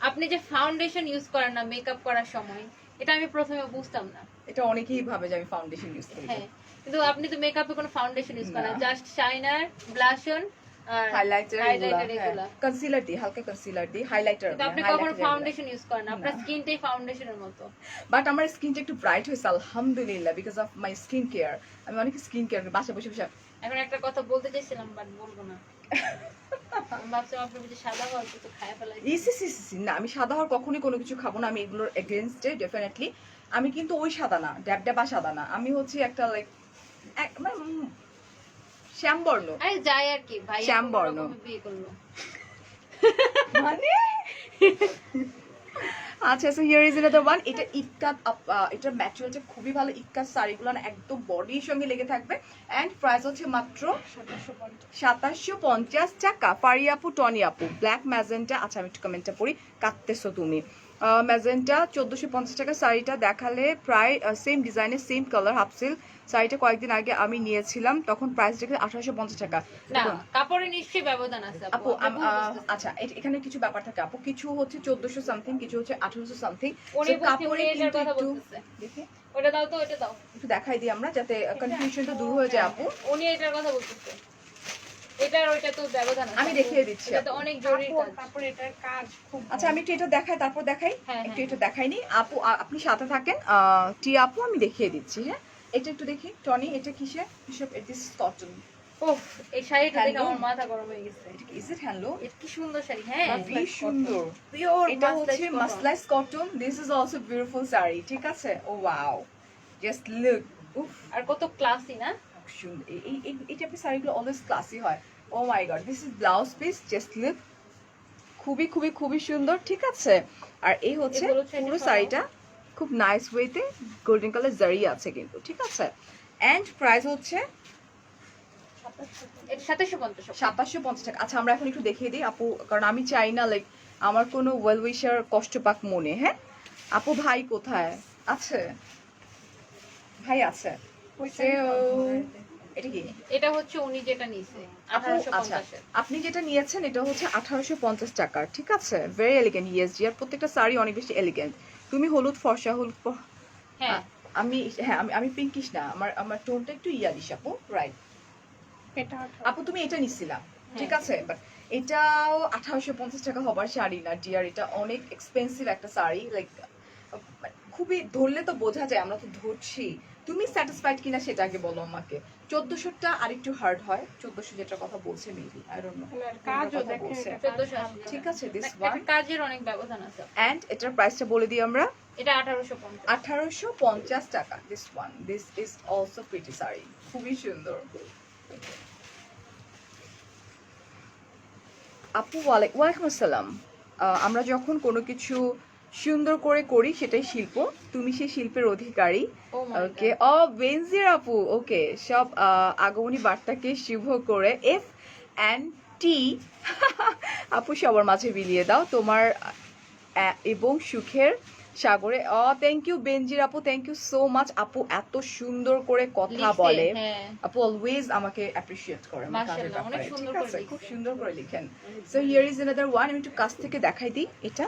আপনি যে ফাউন্ডেশন ইউজ করেন না মেকআপ করার সময়, এটা আমি প্রথমে বুঝতাম না। এটা অনেকেই ভাবে যে আমি ফাউন্ডেশন ইউজ করি। হ্যাঁ, কিন্তু আপনি তো মেকআপে কোনো ফাউন্ডেশন ইউজ করেন না, না। জাস্ট শাইনার, ব্লাশন আর হাইলাইটার হাইলাইটার এগুলা। কনসিলার দিই, হালকা কনসিলার দিই, হাইলাইটার। কিন্তু আপনি কখনো ফাউন্ডেশন ইউজ করেন না, আপনার স্কিনটাই ফাউন্ডেশনের মতো। বাট আমার স্কিনটা একটু ব্রাইট হয়েছে আলহামদুলিল্লাহ, because of my skin care. আমি অনেক স্কিন কেয়ার বাসা বসে বসে। এখন একটা কথা বলতে চাইছিলাম বাট বলবো না। আমি ভাবছিলাম আপনি বুঝি সাদা হওয়ার কিছু খায় ফেলাই। না, আমি সাদা হওয়ার কখনোই কোনো কিছু খাবো না, আমি এগুলোর এগেইনস্টে ডেফিনেটলি। আমি কিন্তু ওই সাদা না, ড্যাবড্যাবা সাদা না, আমি হচ্ছে একটা লাইক শ্যামবর্ণ। আরে যাই আর কি, ভাই শ্যামবর্ণ। বিয়ে করলো মানে আচ্ছা, so here is another one. এটা ইটকাট, এটা ম্যাটেরিয়ালটা খুবই ভালো। ইটকাট শাড়িগুলো না একদম বডির সঙ্গে লেগে থাকবে। এন্ড প্রাইস হচ্ছে মাত্র 2750 টাকা। ফারি আপু, টনি আপু, ব্ল্যাক ম্যাজেন্টা। আচ্ছা আমি একটু কমেন্টটা পড়ি, কাটতেছো তুমি। ম্যাজেন্টা 1450 টাকা। শাড়িটা দেখালে প্রায় সেম ডিজাইনের, সেম কালার, হাফ সিল্ক। শাড়িটা কয়েকদিন আগে আমি নিয়েছিলাম, তখন প্রাইস দেখে 1850 টাকা। না, কাপড়ে নিশ্চয়ই ব্যবধান আছে আপু আচ্ছা, এখানে কিছু ব্যাপার থাকে আপু, কিছু হচ্ছে 1400 সামথিং, কিছু হচ্ছে 1800 সামথিং। উনি কাপড়ে কিন্তু কথা একটু বলতেছে। দেখে ওটা দাও তো, ওটা দাও। একটু দেখাই দিই আমরা, যাতে কনফিউশনটা দূর হয়ে যায় আপু। উনি এটার কথা বলতেছে, এটা আর ওইটা তো ব্যবধান আছে। আমি দেখিয়ে দিচ্ছি এটা তো অনেক জরুরি কাজ। তারপরে এটার কাজ খুব আচ্ছা আমি একটু এটা দেখাই, তারপর দেখাই। হ্যাঁ, একটু হ্যাঁ। এটা দেখাইনি আপু, আপনি সাথে থাকেন। টি আপু আমি দেখিয়ে দিচ্ছি। হ্যাঁ, এটা একটু দেখি টনি, এটা কিসের? This is cotton. ওহ, এই শাড়িটা দেখে হ্যান্ডলুম? আমার মাথা গরম হয়ে গেছে। Is it handloom? এটা কি সুন্দর শাড়ি। হ্যাঁ, খুবই সুন্দর। পিওর এটা হচ্ছে মাসলাইস cotton. This is also beautiful sari, ঠিক আছে? Oh wow, just look. উফ, আর কত ক্লাসি না? সুন্দর। এই টাইপের শাড়িগুলো অলওয়েজ ক্লাসি হয়। Oh my god, this is blouse piece, just look. খুবই খুবই খুবই সুন্দর, ঠিক আছে? আর এই হচ্ছে এগুলো হচ্ছে পুরো এটা শাড়িটা খুব নাইস ওয়েতে গোল্ডেন কালার জারি আছে কিন্তু, ঠিক আছে? এন্ড প্রাইস হচ্ছে এটা 2750 টাকা। 2750 টাকা। আচ্ছা আমরা এখন একটু দেখিয়ে দিই আপু, কারণ আমি চাই না লাইক আমার কোনো ওয়েল উইশার কষ্ট পাক মনে। হ্যাঁ আপু, ভাই কোথায় আছে? ভাই আছে। এটা কি এটা হচ্ছে উনি যেটা নিছে আপু? আচ্ছা 1850 এর। আপনি যেটা নিয়েছেন এটা হচ্ছে 1850 টাকার, ঠিক আছে? Very elegant. ইয়েস জি, আর প্রত্যেকটা শাড়ি অনেক বেশি এলিগেন্ট। তুমি হলুদ ফর্সা, হ্যাঁ, আমি পিঙ্কিশ না, আমার টোনটা একটু ইয়ালিশ আপু, রাইট? এটা আপু তুমি এটা নিছিলা, ঠিক আছে? বাট এটাও 1850 টাকা হবার শাড়ি না ডিয়ার, এটা অনেক এক্সপেন্সিভ একটা শাড়ি। লাইক খুবই ধরলে তো বোঝা যায়, আমরা তো ধরছি। তুমি স্যাটিসফাইড কিনা সেটা আগে বলো আমাকে। 1400টা আরেকটু হার্ড হয়, 1400 যেটা কথা বলছে মেবি, আই ডোন্ট নো। কাজও দেখে বলছে। 1480 ঠিক আছে, দিস একটা ওয়ান। কাজের অনেক ব্যবধান আছে। এন্ড এটার প্রাইসটা বলে দিই আমরা, এটা 1850। 1850 টাকা। This one, this is also pretty sari, খুবই সুন্দর। আপু ওয়ালাইকুম আসসালাম। আমরা যখন কোনো কিছু সুন্দর করে করি সেটাই শিল্প, তুমি সেই শিল্পের অধিকারী। Oh my ওকে, ও বেনজির আপু, ওকে। সব আগমনী বার্তাকে শুভ করে এফ অ্যান্ড টি আপু সবার মাঝে বিলিয়ে দাও তোমার এবং সুখের সাগরে। থ্যাংক ইউ বেনজির আপু, থ্যাংক ইউ সো মাচ আপু, এত সুন্দর করে কথা লিখছে, বলে হ্যাঁ। আপু, অলওয়েজ আমাকে অ্যাপ্রিশিয়েট করে আমার কাজের মাশাআল্লাহ, অনেক ব্যাপারে, সুন্দর ঠিক করে আছে? লিখছে। খুব সুন্দর করে লিখেন। So here is another one, আমি একটু কাছ থেকে দেখাই দিই। এটা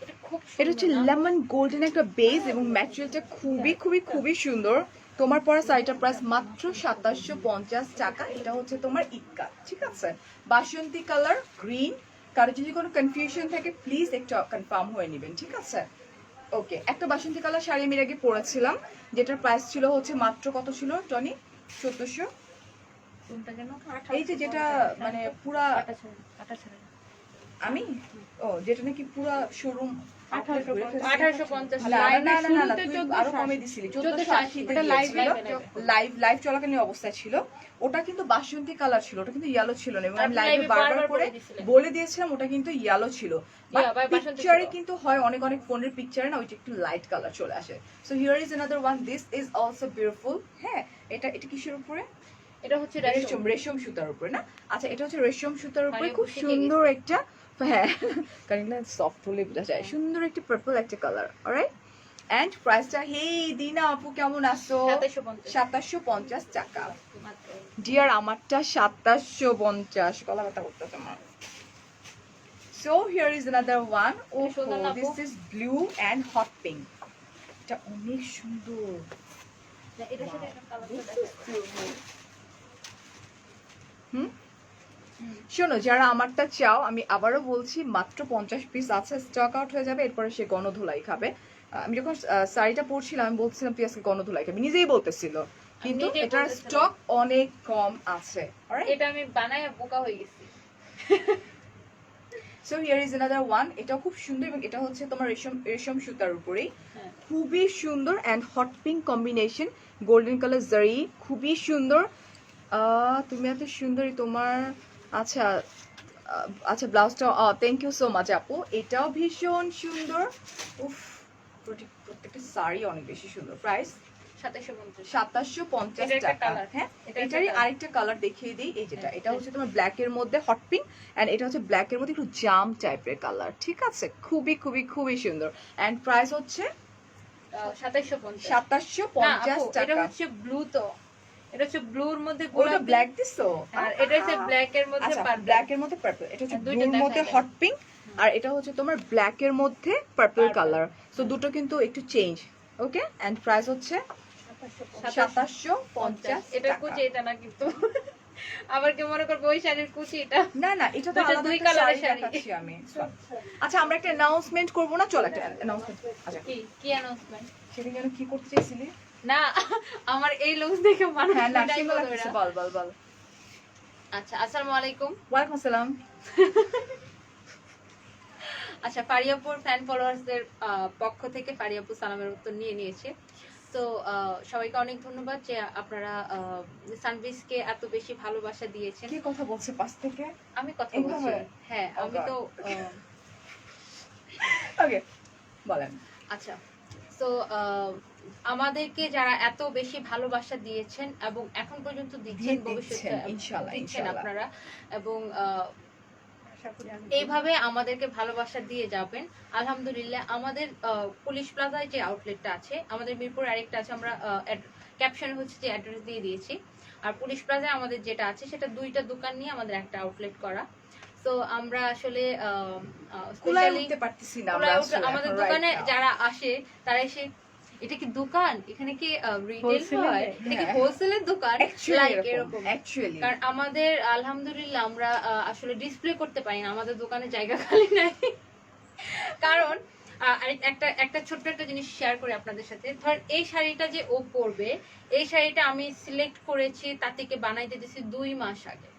এটা খুব এটা হচ্ছে সুন্দর না? লেমন গোল্ডেন একটা বেজ, এবং ম্যাটেরিয়ালটা খুবই খুবই খুবই সুন্দর। তোমার পরা শাড়িটার প্রাইস মাত্র 2750 টাকা। এটা হচ্ছে তোমার ইটকা, ঠিক আছে? বাসন্তী কালার গ্রিন। কারো যদি কোনো কনফিউশন থাকে প্লিজ একটু কনফার্ম হয়ে নেবেন, ঠিক আছে? ওকে, একটা বাসন্তী কালার শাড়ি আমি এর আগে পরেছিলাম, যেটার প্রাইস ছিল হচ্ছে মাত্র কত ছিল টনি? 1400। কোনটা যেন? এই যে যেটা মানে পুরা কাটা ছাড়া। আমি যেটা নাকি পুরা শোরুম 1850 না লাইভ না না না না, শুরুতে তুই 1480 আরো কমে দিছিলি। 1480 এটা লাইভ চলাকালীন অবস্থায় ছিল। ওটা কিন্তু বাসন্তী কালার ছিল, ওটা কিন্তু ইয়েলো ছিল না, এবং আমি আপনি লাইভে live-এ বারবার বারবার করে বলে দিছিলেন। বলে দিয়েছিলাম ওটা কিন্তু ইয়েলো ছিল। বাট Yeah, বাসন্তী পিকচারে ছিল। কিন্তু হয় অনেক অনেক ফোনের পিকচারে না ওইটা একটু লাইট কালার চলে আসে। So here is another one, this is also beautiful. হ্যাঁ, এটা কিসের উপরে? এটা হচ্ছে রেশম সুতার উপরে না? আচ্ছা, এটা হচ্ছে রেশম সুতার উপরে মানে খুব শিখে সুন্দর একটা হ্যাঁ কারণ এগুলো সফট হলে বোঝা যায় সুন্দর একটি পার্পল একটা কালার অলরাইট এন্ড প্রাইসটা হেই দিনা আপু কেমন আছো 2750 টাকা মাত্র। ডিয়ার আমারটা 2750 গলা ব্যথা করতেছে আমার so here is another one oh সুন্দর না আপু? This is blue and hot pink এটা অনেক সুন্দর না, এটার সাথে একটা কালার This is beautiful. হুম শোনো যারা আমারটা চাও আমি আবারও বলছি মাত্র 50 পিস আছে স্টক আউট হয়ে যাবে এরপরে সে গণধুলাই খাবে আমি যখন শাড়িটা পরছিলাম আমি বলছিলাম পিয়াসকে গণধুলাই খাবে নিজেই বলতেছিল কিন্তু নিজেই এটার বলতেছিলাম। স্টক অনেক কম আছে alright? এটা আমি বানায় বোকা হয়ে গেছি। So here is another one এটা খুব সুন্দর এবং এটা হচ্ছে তোমার রেশম সুতার উপরেই হ্যাঁ। খুবই সুন্দর and hot pink combination golden colour জারি খুবই সুন্দর তুমি এত সুন্দরী তোমার আচ্ছা আচ্ছা ব্লাউজটা থ্যাংক ইউ সো মাচ আপু এটাও ভীষণ সুন্দর উফ প্রত্যেকটা শাড়ি অনেক বেশি সুন্দর প্রাইস 2750 2750 এটা একটা টাকা colour, হ্যাঁ এটা একটা এটারই colour। আরেকটা কালার দেখিয়ে দিই এই যেটা হ্যাঁ, এটা হচ্ছে তোমার ব্ল্যাক এর মধ্যে হট পিঙ্ক এন্ড এটা হচ্ছে ব্ল্যাক এর মধ্যে একটু জাম টাইপের কালার ঠিক আছে খুবই খুবই খুবই সুন্দর এন্ড প্রাইস হচ্ছে 2750 না 2750 আপু, এটা টাকা হচ্ছে ব্লু তো এটা হচ্ছে ব্লুর মধ্যে ওটা গোলাপি ব্ল্যাক দিছো আর এটা হচ্ছে ব্ল্যাক এর মধ্যে আচ্ছা পার্পল ব্ল্যাক এর মধ্যে পার্পল এটা হচ্ছে আর দুইটা ব্লুর মধ্যে দেখাই হট পিঙ্ক আর এটা হচ্ছে তোমার ব্ল্যাক এর মধ্যে পার্পল Purple। কালার সো দুটো কিন্তু একটু চেঞ্জ ওকে এন্ড প্রাইস হচ্ছে 2750 এটা টাকা কুচি এটা না কিন্তু আবার কি মনে করবে ওই শাড়ির কুচি এটা না না এটা তো দুইটা আলাদা দুই একটা কালারের শাড়ি শাড়ি। দেখাচ্ছি আমি আচ্ছা আমরা একটা অ্যানাউন্সমেন্ট করব না চল একটা অ্যানাউন্সমেন্ট আচ্ছা কি কি অ্যানাউন্সমেন্ট সেটা যেন কি করতে চাইছিলি না আমার এই লুকস দেখে মানুষ হ্যাঁ না এটাই সুন্দর বলবে লাগতেছে ওরা। বল বল বল আচ্ছা আসসালামু আলাইকুম ওয়ালাইকুম আসসালাম আচ্ছা ফারিয়াপুর ফ্যান ফলোয়ার্সদের পক্ষ থেকে ফারিয়াপুর সালামের উত্তর নিয়ে নিয়েছে তো সবাইকে অনেক ধন্যবাদ যে আপনারা সানভিসকে এত বেশি ভালোবাসা দিয়েছেন কি কথা বলছে পাশ থেকে আমি কথা এইভাবে? বলছি হ্যাঁ Oh আমি God. তো ওকে বলেন আচ্ছা তো আমাদেরকে যারা এত বেশি ভালোবাসা দিয়েছেন এবং এখন পর্যন্ত দিচ্ছেন দিচ্ছেন, ভবিষ্যতে ইনশাআল্লাহ, দিচ্ছেন ইনশাআল্লাহ। আপনারা এবং আশা করি আমি এইভাবে আমাদেরকে ভালোবাসা দিয়ে যাবেন আলহামদুলিল্লাহ আমাদের পুলিশ প্লাজায় যে আউটলেটটা আছে আমাদের মিরপুর আরেকটা আছে আমরা ক্যাপশনে হচ্ছে যে অ্যাড্রেস দিয়ে দিয়েছি আর পুলিশ প্লাজায় আমাদের যেটা আছে সেটা দুইটা দোকান নিয়ে আমাদের একটা আউটলেট করা তো আমরা আসলে কুলায় specially- উঠতে পারতেছি না আমরা কুলায় আসলে আমাদের এখন দোকানে right now। যারা আসে তারা এসে এটা কি দোকান এখানে কি রিটেল Wholesale-এ? হয় এটা কি হ্যাঁ। হোলসেলের দোকান Actually লাইক এরকম, এরকম actually। কারণ আমাদের আলহামদুলিল্লাহ আমরা আসলে ডিসপ্লে করতে পারি না আমাদের দোকানে জায়গা খালি নাই কারণ একটা একটা ছোট্ট একটা জিনিস শেয়ার করি আপনাদের সাথে ধর এই শাড়িটা যে ও পরবে এই শাড়িটা আমি সিলেক্ট করেছি তা থেকে বানাইতে দিয়েছি 2 মাস আগে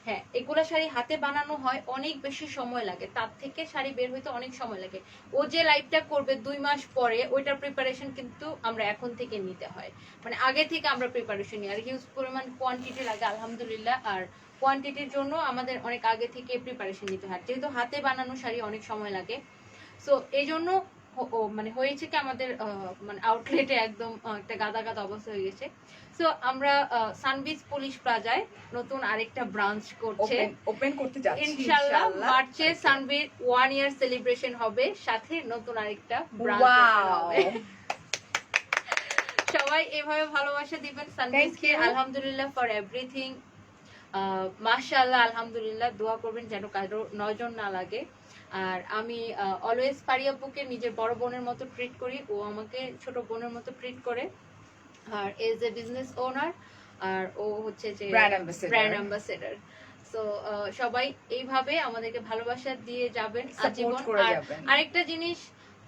হ্যাঁ এগুলা শাড়ি হাতে বানানো হয় অনেক বেশি সময় লাগে তার থেকে শাড়ি বের হইতে অনেক সময় লাগে ও যে লাইফটা করবে 2 মাস পরে ওইটার প্রিপারেশন কিন্তু আমরা এখন থেকে নিতে হয় মানে আগে থেকে আমরা প্রিপারেশন নিই আর হিউজ পরিমাণ কোয়ান্টিটি লাগে আলহামদুলিল্লাহ আর কোয়ান্টিটির জন্য আমাদের অনেক আগে থেকে প্রিপারেশন নিতে হয় যেহেতু হাতে বানানো শাড়ি অনেক সময় লাগে সো এই জন্য মানে হয়েছে কি আমাদের মানে আউটলেটে একদম একটা গাদা গাদা অবস্থা হয়ে গেছে সো আমরা সানবিচ পুলিশ প্লাজায় নতুন আরেকটা ব্রাঞ্চ করছে ওপেন করতে যাচ্ছি ইনশাআল্লাহ মার্চে সানবির 1 ইয়ার সেলিব্রেশন হবে সাথে নতুন আরেকটা ব্রাঞ্চ ওয়াও হবে সবাই এভাবে ভালোবাসা দিবেন সানবিচকে you. আলহামদুলিল্লাহ ফর এভরিথিং মাশাআল্লাহ আলহামদুলিল্লাহ দোয়া করবেন যেন কারো নজর না লাগে আর আমি অলওয়েজ ফারিয়াপুকে নিজের বড় বোনের মতো ট্রিট করি ও আমাকে ছোট বোনের মতো ট্রিট করে আর এজ এ বিজনেস ওনার আর ও হচ্ছে যে Brand ambassador. Brand ambassador so সবাই এইভাবে আমাদেরকে ভালোবাসা দিয়ে যাবেন Support আজীবন করে আর যাবেন। আরেকটা জিনিস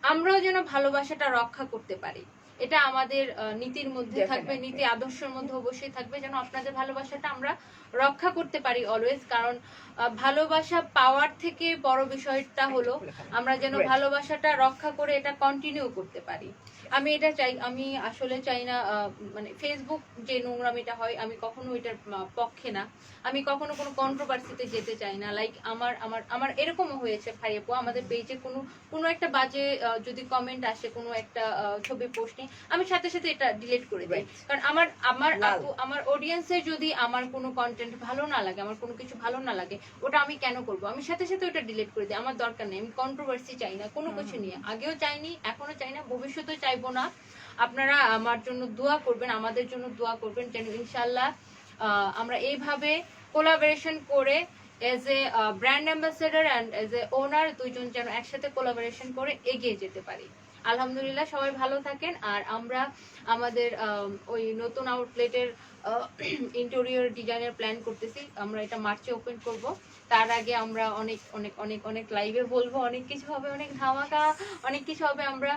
আমরাও যেন ভালোবাসাটা রক্ষা করতে পারি এটা আমাদের নীতির মধ্যে থাকবে Definitely. নীতি আদর্শের মধ্যে অবশ্যই থাকবে যেন আপনাদের ভালোবাসাটা আমরা রক্ষা করতে পারি অলওয়েজ কারণ ভালোবাসা পাওয়ার থেকে বড় বিষয়টা হলো আমরা যেন Great. ভালোবাসাটা রক্ষা করে এটা কন্টিনিউ করতে পারি আমি এটা চাই আমি আসলে চাই না মানে ফেসবুক যে নোংরামিটা হয় আমি কখনো এটার পক্ষে না আমি কখনো কোনো কন্ট্রোভার্সিতে যেতে চাই না লাইক আমার আমার আমার এরকমও হয়েছে ভাইয়াপু আমাদের পেজে কোনো একটা বাজে যদি কমেন্ট আসে কোনো একটা ছবি পোস্ট নিয়ে আমি সাথে সাথে এটা ডিলিট করে দিই Right. কারণ আমার আমার লাল। আপু আমার অডিয়েন্সের যদি আমার কোনো কন্টেন্ট কন্টেন্ট ভালো না লাগে, আমার কোনো কিছু ভালো না লাগে, ওটা আমি কেন করব? আমি সাথে সাথে ওটা ডিলিট করে দিই, আমার দরকার নেই। আমি কন্ট্রোভার্সি চাই না কোনো কিছু নিয়ে, আগেও চাইনি, এখনো চাই না, ভবিষ্যতেও চাইবো না। আপনারা আমার জন্য দোয়া করবেন, আমাদের জন্য দোয়া করবেন, যেন ইনশাল্লাহ আমরা এইভাবে কোলাবোরেশন করে as a brand ambassador and as a owner দুইজন যেন একসাথে কোলাবোরেশন করে এগিয়ে যেতে পারি। আলহামদুলিল্লাহ, সবাই ভালো থাকেন। আর আমরা আমাদের ওই নতুন আউটলেটের ইন্টেরিয়র ডিজাইনের প্ল্যান করতেছি, আমরা এটা মার্চে ওপেন করব। তার আগে আমরা অনেক অনেক অনেক অনেক লাইভে বলবো, অনেক কিছু হবে, অনেক ধামাকা, অনেক কিছু হবে। আমরা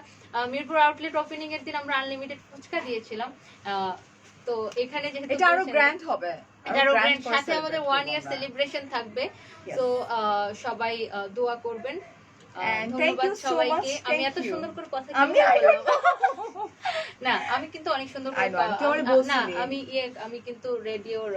মিরপুর আউটলেট ওপেনিং এর দিন আমরা আনলিমিটেড ফুচকা দিয়েছিলাম। তো এখানে যেহেতু এটা আরো গ্র্যান্ড হবে, এটারও গ্র্যান্ড, সাথে আমাদের 1 ইয়ার সেলিব্রেশন থাকবে। তো সবাই দোয়া করবেন। And thank ধন্যবাদ you so সবাইকে। much, আমি thank এত you. সুন্দর করে কথা আমি বললাম না, আমি কিন্তু অনেক সুন্দর I করে know, আমি তো আমার বলছিলি। না, আমি কিন্তু রেডিওর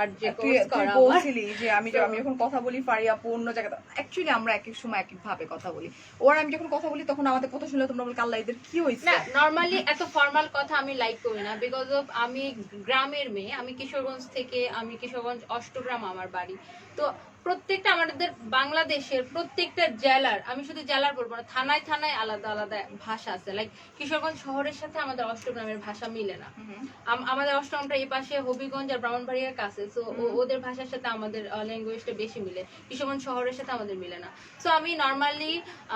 আর যে তুই কোর্স তুই করা আমার। বলছিলি যে আমি So- আমি যখন কথা বলি ফারিয়া আপু অন্য জায়গাতে, অ্যাকচুয়ালি আমরা এক এক সময় এক এক ভাবে কথা বলি। ওর আমি যখন কথা বলি তখন আমাদের কথা শুনলে তোমরা বলি আল্লাহ এদের কি হইছে। না, নরমালি এত ফর্মাল কথা আমি লাইক করি না, বিকজ অফ আমি গ্রামের মেয়ে, আমি কিশোরগঞ্জ থেকে, আমি কিশোরগঞ্জ অষ্টগ্রাম আমার বাড়ি। তো প্রত্যেকটা আমাদের বাংলাদেশের প্রত্যেকটা জেলার, আমি শুধু জেলার বলবো না, থানায় থানায় আলাদা আলাদা ভাষা আছে। লাইক কিশোরগঞ্জ শহরের সাথে আমাদের অষ্টগ্রামের ভাষা মিলে না। আমাদের অষ্টগ্রামটা এই পাশে হবিগঞ্জ আর ব্রাহ্মণবাড়িয়ার কাছে, সো ওদের ভাষার সাথে আমাদের ল্যাঙ্গুয়েজটা বেশি মিলে, কিশোরগঞ্জ শহরের সাথে আমাদের মিলে না। সো আমি নর্মালি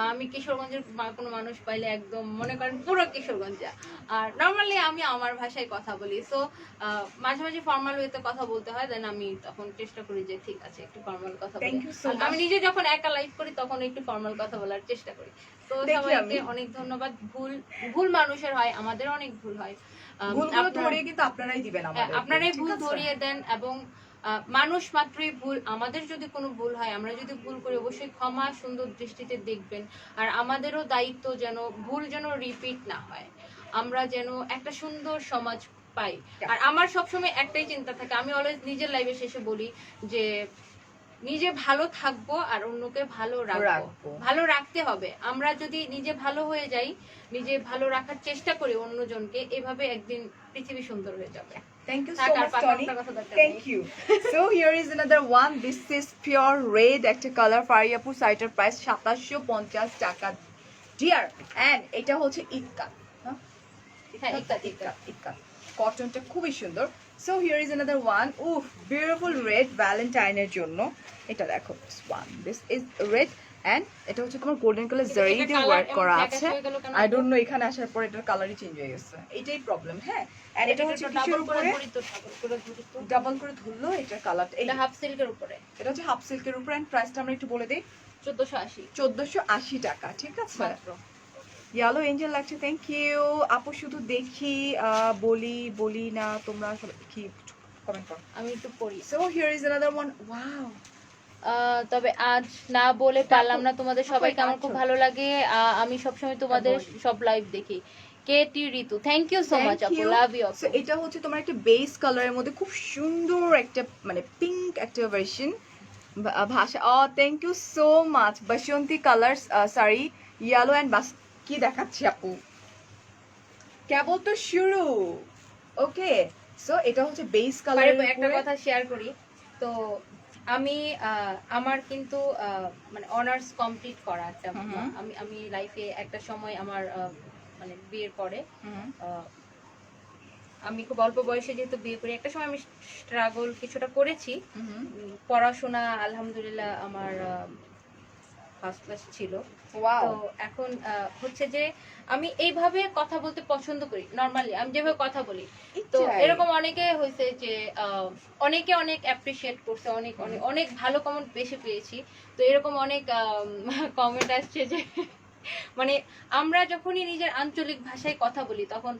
আমি কিশোরগঞ্জের কোনো মানুষ পাইলে একদম মনে করেন পুরো কিশোরগঞ্জা, আর নর্মালি আমি আমার ভাষায় কথা বলি। সো মাঝে মাঝে ফর্মাল ওয়েতে কথা বলতে হয়, দেন আমি তখন চেষ্টা করি যে ঠিক আছে একটু ফর্মাল কথা বলি। Thank you so much. আমি নিজে যখন একা লাইভ করি তখন একটু ফর্মাল কথা বলার চেষ্টা করি। তো দেখি সবাইকে আমি। অনেক ধন্যবাদ। ভুল মানুষের হয়, আমাদের অনেক ভুল হয়। ভুলগুলো আপনার- ধরিয়ে কিন্তু আপনারাই দিবেন আমাদের। আপনারাই ভুল ধরিয়ে দেন, এবং মানুষ মাত্রই ভুল। আমাদের যদি কোনো ভুল হয়, আমরা যদি ভুল করি, অবশ্যই ক্ষমা সুন্দর দৃষ্টিতে দেখবেন। আর আমাদেরও দায়িত্ব যেন ভুল যেন রিপিট না হয়, আমরা যেন একটা সুন্দর সমাজ পাই। আর আমার সবসময় একটাই চিন্তা থাকে, আমি অলওয়েজ নিজের লাইফে শেষে বলি যে নিজে ভালো থাকবো আর অন্যকে ভালো রাখবো। ভালো রাখতে হবে। আমরা যদি নিজে ভালো হয়ে যাই, নিজে ভালো রাখার চেষ্টা করি অন্যজনকে, এভাবে একদিন পৃথিবী সুন্দর হয়ে যাবে। Thank you so থাক, আর much, পাকা Tony. পাকা কথা দরকার Thank নেই। you. So here is another one. This is pure red একটা কালার। ফারিয়াপুর সাইটের প্রাইস 2750 টাকা ডিয়ার। এন্ড এটা হচ্ছে ইক্কাত। হ্যাঁ, ইক্কাত। ইক্কাত কটনটা খুবই সুন্দর। So here is another one. Oof, beautiful red ভ্যালেন্টাইনের জন্য। এটা দেখো, this one. This is red and এটা হচ্ছে তোমার গোল্ডেন কালার জারি এটা দিয়ে colour ওয়ার্ক এমন করা flash আছে। হয়ে গেল কেন? আই ডোন্ট নো এখানে আসার পর এটার কালারই চেঞ্জ হয়ে গেছে। এটাই প্রবলেম। হ্যাঁ, এন্ড এটা হচ্ছে কিসের উপরে ডাবল করে ধরলো এটার কালারটা। এটা হাফ সিল্কের উপরে, এটা হচ্ছে হাফ সিল্কের উপরে। এন্ড প্রাইসটা আমরা একটু বলে দেই, 1480 1480 টাকা। ঠিক আছে, মাত্র। ইয়েলো এঞ্জেল লাগছে। থ্যাংক ইউ আপু। শুধু দেখি বলি না, তোমরা সবাই কি কমেন্ট করো। আমি একটু পড়ি। So here is another one. Wow, তবে আজ না বলে পারলাম না, তোমাদের সবাইকে আমার খুব ভালো লাগে। আমি সবসময় তোমাদের সব লাইভ দেখি। Katie Ritu, thank you so much আপু, লাভ ইউ সো এটা হচ্ছে তোমার একটা বেস কালারের মধ্যে খুব সুন্দর একটা মানে পিঙ্ক একটা ভার্সন ভাষা। Thank you so much. বাসন্তী কালার শাড়ি, ইয়েলো অ্যান্ড বাস। কি দেখাচ্ছি আপু, কেবল তো শুরু। ওকে, সো এটা হচ্ছে বেস কালার। একটা কথা শেয়ার করি, তো আমি আমার কিন্তু মানে অনার্স কমপ্লিট করা একটা, আমি লাইফে একটা সময় আমার মানে বিয়ের পরে আমি খুব অল্প বয়সে যেহেতু বিয়ে করি, একটা সময় আমি স্ট্রাগল কিছুটা করেছি। পড়াশোনা আলহামদুলিল্লাহ আমার ফার্স্ট ক্লাস ছিল। তো এখন হচ্ছে যে আমি এইভাবে কথা বলতে পছন্দ করি, নরমালি আমি যেভাবে কথা বলি। তো এরকম অনেকে হয়েছে যে অনেকে অনেক অ্যাপ্রিশিয়েট করছে, অনেক অনেক অনেক ভালো কমেন্ট বেশি পেয়েছি। তো এরকম অনেক কমেন্ট আসছে যে মানে আমরা যখনই নিজের আঞ্চলিক ভাষায় কথা বলি তখন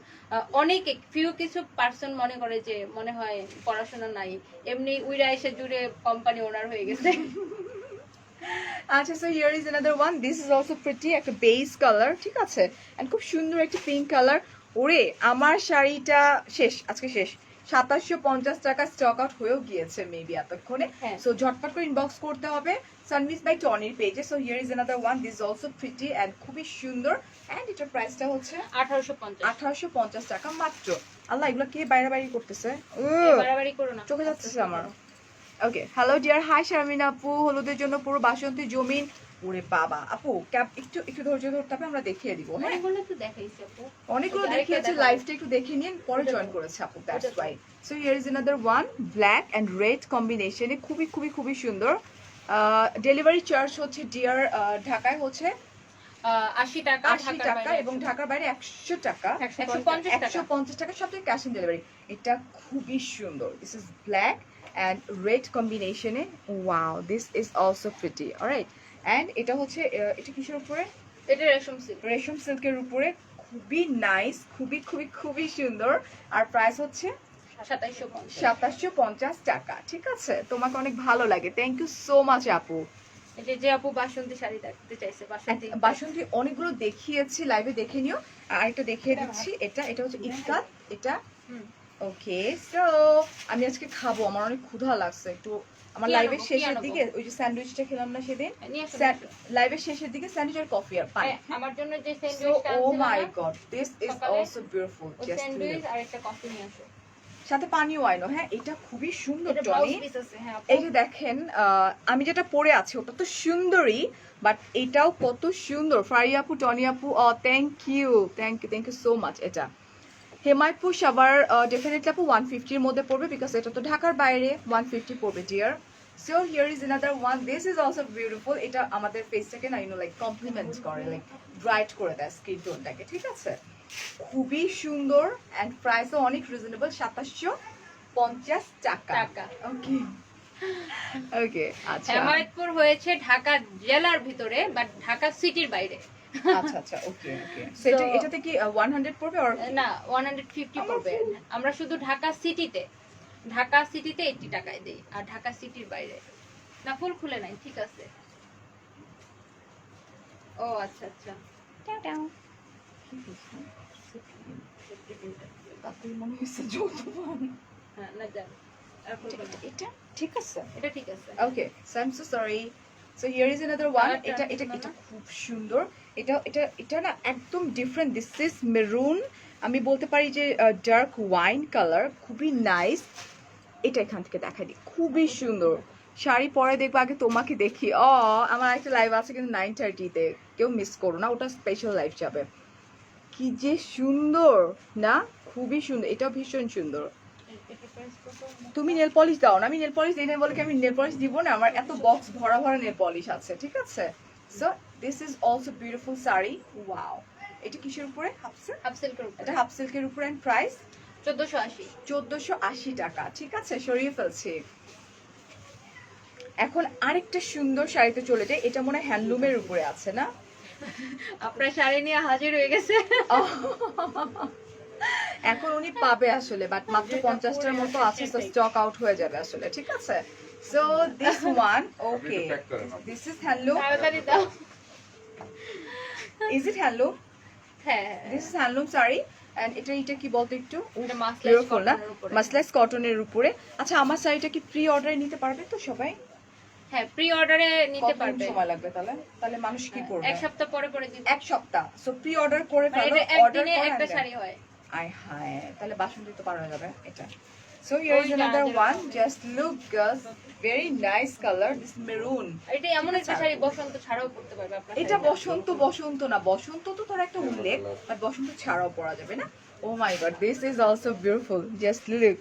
অনেকে কিছু পার্সন মনে করে যে মনে হয় পড়াশোনা নাই, এমনি উইরা এসে জুড়ে কোম্পানি ওনার হয়ে গেছে। আচ্ছা, so here is another one. This is also pretty, একটা বেস কালার। ঠিক আছে, এন্ড খুব সুন্দর একটা পিঙ্ক কালার। ওরে আমার শাড়িটা শেষ, আজকে শেষ। 2750 টাকা স্টক আউট হয়েও গিয়েছে মেবি এতক্ষণে। সো ঝটপট করে ইনবক্স করতে হবে সানমিস বাই টনির পেজে। So here is another one. This is also pretty and খুবই সুন্দর। এন্ড এটার প্রাইসটা হচ্ছে 1850 টাকা মাত্র। আল্লাহ, এগুলো কে বাইরে করতেছে? বাড়াবাড়ি করো না, চোখে যাচ্ছে আমার। ওকে, হ্যালো ডিয়ার, হাই শারমিন আপু, হলুদের জন্য পুরো বাসন্তী জমিন। ওরে বাবা আপু, ক্যাপ একটু একটু ধৈর্য ধরতে হবে, আমরা দেখিয়ে দিব। হ্যাঁ, অনেকগুলো তো দেখাইছি আপু। অনেকগুলো আরেকটা দেখিয়েছে, দেখাবো। লাইভটা একটু দেখে নিন, পরে ওটা জয়েন তো। করেছে আপু, ওটা দ্যাটস তো। ওয়াই। So here is another one, black and red কম্বিনেশনে, খুবই খুবই খুবই সুন্দর। ডেলিভারি চার্জ হচ্ছে ডিয়ার ঢাকায় হচ্ছে 80 টাকা, 80 টাকা এবং ঢাকার বাইরে 100 টাকা, 150 টাকা। 150 টাকা, সব থেকে ক্যাশ অন ডেলিভারি। এটা খুবই সুন্দর, this is black and red কম্বিনেশনে, wow this is also pretty, alright. And এটা হচ্ছে এটা কিসের উপরে? এটা রেশম সিল্ক। রেশম সিল্কের উপরে, খুবই নাইস, খুবই খুবই খুবই সুন্দর। আর প্রাইস হচ্ছে 2750। 2750 টাকা। ঠিক আছে, তোমাকে অনেক ভালো লাগে, থ্যাংক ইউ সো মাচ আপু। এটা যে আপু বাসন্তী শাড়ি দেখতে চাইছে, বাসন্তী বাসন্তী অনেকগুলো দেখিয়েছি, লাইভে দেখে নিও। আর একটা দেখিয়ে দিচ্ছি, এটা এটা হচ্ছে ইফতার, এটা হুম। ওকে। সো আমি আজকে খাবো, আমার অনেক ক্ষুধা লাগছে একটু। আমার কি লাইভের আনবো, কি শেষের আনবো? দিকে ওই যে স্যান্ডউইচটা খেলাম না সেদিন, নিয়ে আসো, লাইভের শেষের দিকে স্যান্ডউইচ আর কফি আর পানি। আমার জন্য যে So, স্যান্ডউইচটা oh আনছিলাম my না, god, this is সকালে also beautiful. ওই Just স্যান্ডউইচ look. আর একটা কফি নিয়ে আসো। সাথে পানিও আইনো। হ্যাঁ, এটা খুবই সুন্দর এটা ব্লাউজ টনি। পিস আছে। হ্যাঁ আপু। এই যে দেখেন, আমি যেটা পরে আছি ওটা তো সুন্দরই, বাট এটাও কত সুন্দর। ফারি আপু, টনি আপু, thank you thank you so much. এটা হেমায়তপুর সাভার, ডেফিনেটলি আপু 150-র মধ্যে পড়বে, বিকজ এটা তো ঢাকার বাইরে, 150 পড়বে dear. So here is another one, this is also beautiful. এটা আমাদের ফেসটাকে না লাইক কমপ্লিমেন্ট করে, লাইক ব্রাইট করে দেয় স্কিন টোনটাকে। ঠিক আছে, খুবই সুন্দর অ্যান্ড প্রাইসও অনেক রিজনেবল, 2750 টাকা। ওকে ওকে, আচ্ছা হেমায়তপুর হয়েছে ঢাকা জেলার ভিতরে, বাট ঢাকা সিটির বাইরে। আচ্ছা আচ্ছা, ওকে ওকে। সেটা So- এটাতে কি 100 পড়বে আর না, 150 পড়বে। আমরা শুধু ঢাকা সিটিতে 80 টাকায় দেই, আর ঢাকা সিটির বাইরে না। ফুল খুলে নাই, ঠিক আছে। ও আচ্ছা আচ্ছা। তাতে মনে হচ্ছে যৌতুক। হ্যাঁ, না যান, আর খুলবে না। এটা ঠিক আছে, এটা ঠিক আছে। Okay. So I am so sorry. So here is another one, Colour টা এটা এটা ছিল এটা না? খুব সুন্দর। এটা এটা এটা না একদম ডিফারেন্ট, দিস ইজ মেরুন, আমি বলতে পারি যে ডার্ক ওয়াইন কালার, খুবই নাইস। এটা এখান থেকে দেখাই দিই, খুবই সুন্দর। শাড়ি পরে দেখবো, আগে তোমাকে দেখি। আমার একটা লাইভ আছে কিন্তু 9:30-তে, কেউ মিস করো না, ওটা স্পেশাল লাইভ যাবে। কি যে সুন্দর না, খুবই সুন্দর, এটাও ভীষণ সুন্দর। এটা প্রাইস কত? তুমি নেল পলিশ দাও না, আমি নেল পলিশ দিই না বলে কি আমি নেল পলিশ দিব না? আমার এত বক্স ভরা ভরা নেল পলিশ আছে। ঠিক আছে, so this is also beautiful sari, wow. এটা কিসের উপরে? Half silk. হাফ সিল্কের উপরে এটা হাফ সিল্কের উপরে, এন্ড প্রাইস 1480। 1480 টাকা। ঠিক আছে, সরিয়ে ফেলছি। এখন আরেকটা সুন্দর শাড়িতে চলে যায়, এটা মনে হয় হ্যান্ডলুমের উপরে আছে না? আপনার শাড়ি নিয়ে হাজির হয়ে গেছে। এখন উনি পাবে আসলে, বাট মাত্র 50টার মতো আছে, তো স্টক আউট হয়ে যাবে আসলে। ঠিক আছে, so this one, okay, this is handloom. তাড়াতাড়ি দাও। Is it handloom? হ্যাঁ, this is handloom sari. And এটা কি বলতো একটু এটা মাসলাইজ বিউটিফুল না, কটনের উপরে। মাসলাইজ কটনের উপরে। আচ্ছা, আমার শাড়িটা কি প্রি অর্ডারে নিতে পারবে তো সবাই? হ্যাঁ, প্রি অর্ডারে নিতে কতদিন পারবে। সময় লাগবে তাহলে? তাহলে মানুষ কি করবে? এক সপ্তাহ পরে পরে দিবে। এক সপ্তাহ। সো প্রি অর্ডার করে মানে ফেলো, এটা অর্ডার একদিনে করে একটা আনবে। শাড়ি হয়। আয় হায়, তাহলে বাসন্তী তো পার হয়ে যাবে এটা। So here ওই is যে another আমাদের one. Just look, girls. Very nice color. This maroon. এটা এমন একটা শাড়ি বসন্ত ছাড়াও পড়তে পারবে আপনার। এটা বসন্ত না, বসন্ত তো তার একটা উল্লেখ, বাট বসন্ত ছাড়াও পরা যাবে না। Oh my god, this is also beautiful. Just look.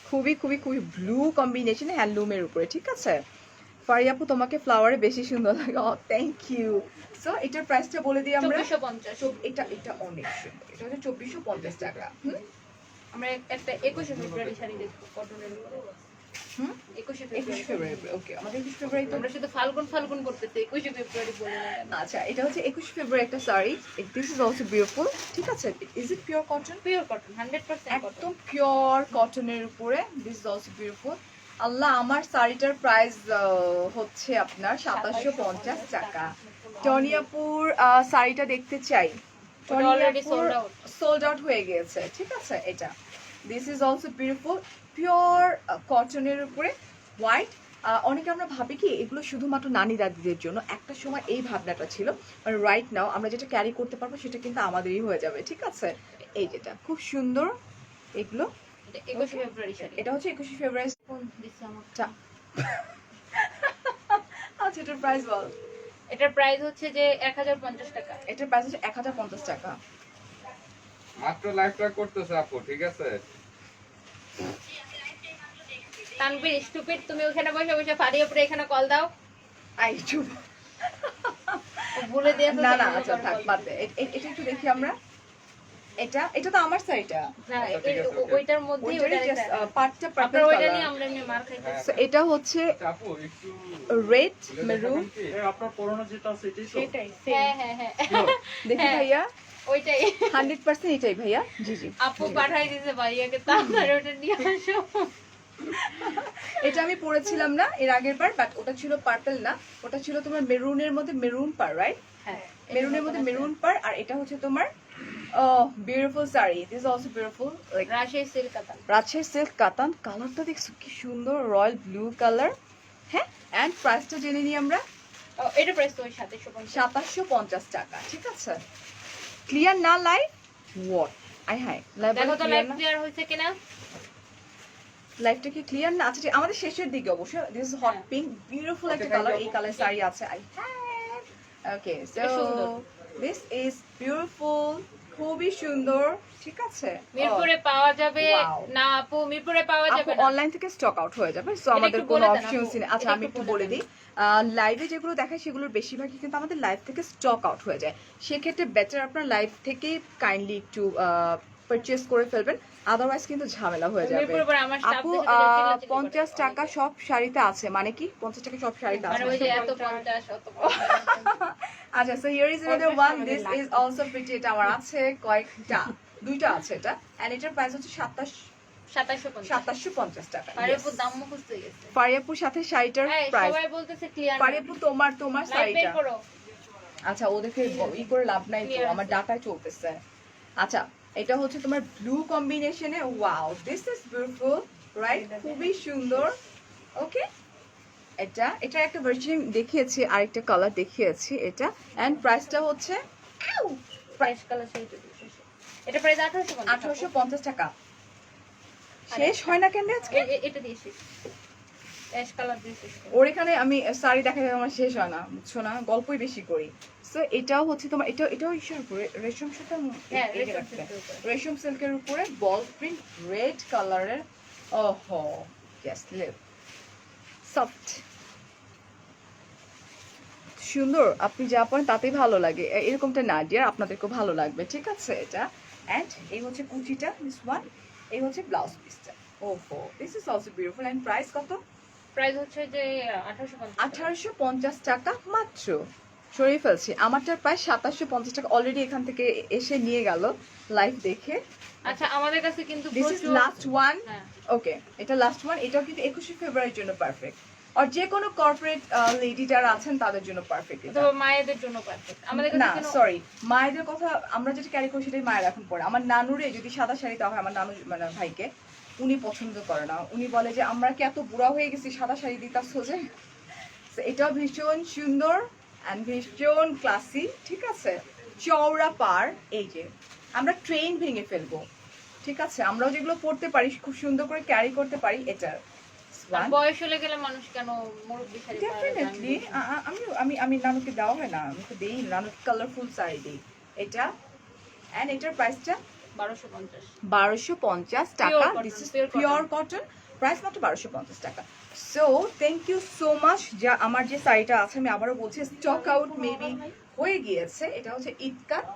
খুবই খুবই খুবই ব্লু কম্বিনেশনে হ্যান্ডলুমের উপরে। ঠিক আছে, ফারি আপু তোমাকে ফ্লাওয়ারে বেশি সুন্দর লাগে। Thank you. সো এটার প্রাইসটা বলে দিই আমরা। 2450। এটা এটা অনেক সুন্দর, এটা হচ্ছে 2450 টাকা। আমরা একটা 21 ফেব্রুয়ারি শাড়ি দেখবো কটনের উপরে। 21 21 ফেব্রুয়ারি। ফেব্রুয়ারি, ওকে। আমাদের 21 ফেব্রুয়ারি তো আমরা শুধু ফাল্গুন করতেছি, 21 ফেব্রুয়ারি বলে না কেন? আচ্ছা, এটা হচ্ছে 21 ফেব্রুয়ারি একটা sari. This is also beautiful. ঠিক আছে, is it pure cotton? Pure cotton, 100% cotton. একদম পিওর কটনের উপরে। This is also beautiful. আল্লাহ, আমার শাড়িটার প্রাইস হচ্ছে আপনার 2750 টাকা। টনিয়াপুর শাড়িটা দেখতে চাই। ওটা already sold out। Sold out হয়ে গিয়েছে। ঠিক আছে, এটা this is also beautiful, pure কটনের উপরে, হোয়াইট। অনেকে আমরা ভাবি কি এগুলো শুধুমাত্র নানি দাদিদের জন্য, একটা সময় এই ভাবনাটা ছিল। মানে রাইট নাও আমরা যেটা ক্যারি করতে পারবো সেটা কিন্তু আমাদেরই হয়ে যাবে। ঠিক আছে, এই যেটা খুব সুন্দর, এগুলো এটা 21 ফেব্রুয়ারি শাড়ি। এটা হচ্ছে 21 ফেব্রুয়ারি। কোন দিছে আমাকে? আচ্ছা আচ্ছা এটার প্রাইস বল। এটার প্রাইস হচ্ছে যে 1050 টাকা। এটার প্রাইস হচ্ছে 1050 টাকা। মাত্র লাইভটা করতেছে আপু, ঠিক আছে? তানভীর স্টুপিড, তুমি ওখানে বসে বসে ফারিয়া পরে এখানে কল দাও। আই চুপ। ও ভুলে দিয়েছো। না না আচ্ছা থাক বাদ দে। এটা একটু দেখি আমরা। এটা তো আমার শাড়িটা। না, আচ্ছা, ঠিক আছে, okay. ওইটার মধ্যেই ওইটারই ওইটার just, একটা- পাটটা আপনারা পার্পল ওইটা নিয়ে কালার। আমরা এমনি মার খাইতে। হ্যাঁ। সো এটা হচ্ছে আচ্ছা, আপু একটু রেড বলে মেরুন। দেখাবেন কি? আপনার পরনে যেটা আছে এটাই তো? সেটাই হ্যাঁ হ্যাঁ হ্যাঁ দেখি হ্যাঁ। ভাইয়া ওইটাই 100% এটাই ভাইয়া। জি জি। আপু পাঠাই দিয়েছে ভাইয়াকে, তাড়াতাড়ি ওটা নিয়ে আসো। এটা আমি পরেছিলাম না এর আগের বার, বাট ওটা ছিল পার্পল না, ওটা ছিল তোমার মেরুনের মধ্যে মেরুন পার, রাইট? হ্যাঁ, মেরুনের মধ্যে মেরুন পার, আর এটা হচ্ছে তোমার beautiful sari. This is also beautiful, like Rajshahi silk কাতান। রাজশাহী সিল্ক কাতান। কালারটা দেখছো কি সুন্দর, রয়্যাল ব্লু কালার। হ্যাঁ, এন্ড প্রাইসটা জেনে নিই আমরা। ও, এটা প্রাইস তো 2750। 2750 টাকা, ঠিক আছে? ক্লিয়ার না live? What I hi live, দেখো তো লাইভ ক্লিয়ার হয়েছে কিনা। লাইভটা কি ক্লিয়ার না? আচ্ছা ঠিক, আমাদের শেষের দিকে অবশ্যই। দিস ইজ হট হ্যাঁ। পিঙ্ক, বিউটিফুল Okay, একটা thank কালার। you. এই কালার শাড়ি আছে আই ওকে। সো এটা সুন্দর। দিস ইজ বিউটিফুল, খুবই সুন্দর, ঠিক আছে? মিরপুরে পাওয়া যাবে Wow. না আপু? মিরপুরে পাওয়া আপু যাবে না। অনলাইন থেকে স্টক আউট হয়ে যাবে, সো এটা আমাদের একটু কোনো বলে দেন অপশনস আপু। নেই। আচ্ছা এটা আমি একটু একটু বলে বলে দেন। দিই, লাইভে যেগুলো দেখায় সেগুলোর বেশিরভাগই কিন্তু আমাদের লাইভ থেকে স্টক আউট হয়ে যায়। সেক্ষেত্রে বেটার আপনার লাইভ থেকে কাইন্ডলি একটু পারচেস করে ফেলবেন, আদারওয়াইজ কিন্তু ঝামেলা হয়ে যাবে। মিরপুরে পরে আমার স্টাফ আপু দেখে তো চিল্লাচিল্লি করে। 50 টাকা সব শাড়িতে আছে, মানে কি 50 টাকা সব শাড়িতে মানে আছে? ওই যে এত 50 অত 50। আচ্ছা, so here is another 50 one. আমাদের This is লাগবে। also pretty. এটা আমার আছে কয়েকটা, দুইটা আছে এটা, এন্ড এটার প্রাইস হচ্ছে 2750। 2750 টাকা। আরে আপু দাম মুখস্থ হয়ে গেছে। ফারিয়াপুর সাথে শাড়িটার এই প্রাইস। সবাই বলতেছে ক্লিয়ার না। ফারিয়াপু তোমার লাইভ শাড়িটা। বের করো। আচ্ছা ওদেরকে ই করে লাভ নাই তো, Clear আমার আছে। ডাটায় চলতেছে। আচ্ছা এটা হচ্ছে তোমার ব্লু কম্বিনেশনে। Wow, this is beautiful, right? খুবই সুন্দর। ওকে, এটা একটা ভার্সন দেখিয়েছি, আরেকটা কালার দেখিয়েছি এটা, এন্ড প্রাইসটা হচ্ছে প্রাইস কালার সেই তো শেষ। এটা প্রাইস 1850। 1850 টাকা। শেষ হয় না কেন আজকে? এটা দিয়ে শেষ। অ্যাশ কালার দিয়ে শেষ করো। ওর এখানে আমি শাড়ি দেখাই, আমার শেষ হয় না, বুঝছো না? গল্পই বেশি করি। সো এটাও হচ্ছে তোমার, এটাও ইস্যুর উপরে রেশম সুতা, হ্যাঁ, এই যে রেশম রাখতে। সিল্কের উপরে। রেশম সিল্কের উপরে বল প্রিন্ট রেড কালারের। ওহো ইয়েস, লিভ সফট, সুন্দর। আপনি যা পরেন তাতেই ভালো লাগে। এরকমটা না ডিয়ার, আপনাদেরকেও ভালো লাগবে, ঠিক আছে? এটা এন্ড এই হচ্ছে কুচিটা, দিস ওয়ান। এই হচ্ছে ব্লাউজ পিসটা। ওহো, this is also beautiful. And price কত? প্রাইস হচ্ছে যে 1850। 1850 টাকা মাত্র। সরিয়ে ফেলছি, আমারটার প্রায় 2750 টাকা। অলরেডি এখান থেকে এসে নিয়ে গেল লাইভ দেখে। আচ্ছা আমাদের কাছে কিন্তু দিস ইজ প্রচুর- লাস্ট ওয়ান। হ্যাঁ। ওকে, এটা লাস্ট ওয়ান। এটাও কিন্তু 21 ফেব্রুয়ারির জন্য পারফেক্ট, আর যে কোনো কর্পোরেট লেডি যারা আছেন তাদের জন্য পারফেক্ট। অথবা মায়েদের জন্য পারফেক্ট। আমাদের কাছে না কোনো সরি, মায়েদের কথা আমরা যেটা ক্যারি করি সেটাই মায়ের এখন পরে। আমার নানুরে যদি সাদা শাড়ি দেওয়া হয়, আমার নানু মানে ভাইকে, উনি পছন্দ করে না। উনি বলে যে আমরা কি এত বুড়া হয়ে গেছি সাদা শাড়ি দিতাম সোজে। So, এটাও ভীষণ সুন্দর অ্যান্ড ভীষণ ক্লাসি, ঠিক আছে? চওড়া পার, এই যে আমরা ট্রেন ভেঙে ফেলবো, ঠিক আছে? আমরাও যেগুলো পড়তে পারি, খুব সুন্দর করে ক্যারি করতে পারি। এটার আর বয়স হলে গেলে মানুষ কেন মুরব্বি শাড়ি পরে? ডেফিনেটলি আমি নানুকে দেওয়া হয় না, আমি তো দেই নানুকে কালারফুল শাড়ি দিই। এটা এন্ড এটার প্রাইসটা 1250। 1250 টাকা। Pure cotton, this is pure pure cotton. Cotton, price মাত্র 1250 টাকা। So thank you so much. যা আমার যে শাড়িটা আছে, আমি আবারও বলছি, স্টক আউট মেবি হয়ে গিয়েছে। এটা হচ্ছে ইটকাট,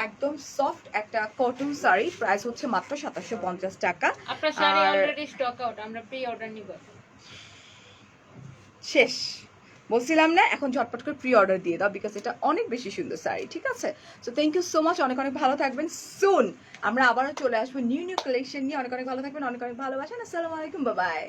একদম সফট একটা কটন শাড়ি। প্রাইস হচ্ছে মাত্র 2750 টাকা। আপনার শাড়ি আর অলরেডি স্টক আউট, আমরা প্রি অর্ডার নিব। শেষ বলছিলাম না, এখন ঝটপট করে প্রি অর্ডার দিয়ে দাও, বিকজ এটা অনেক বেশি সুন্দর শাড়ি, ঠিক আছে? So thank you so much, অনেক অনেক ভালো থাকবেন। সুন আমরা আবারও চলে আসবো নিউ কালেকশন নিয়ে। অনেক অনেক ভালো থাকবেন, অনেক অনেক ভালোবাসেন। আসসালামু আলাইকুম, বাই বাই।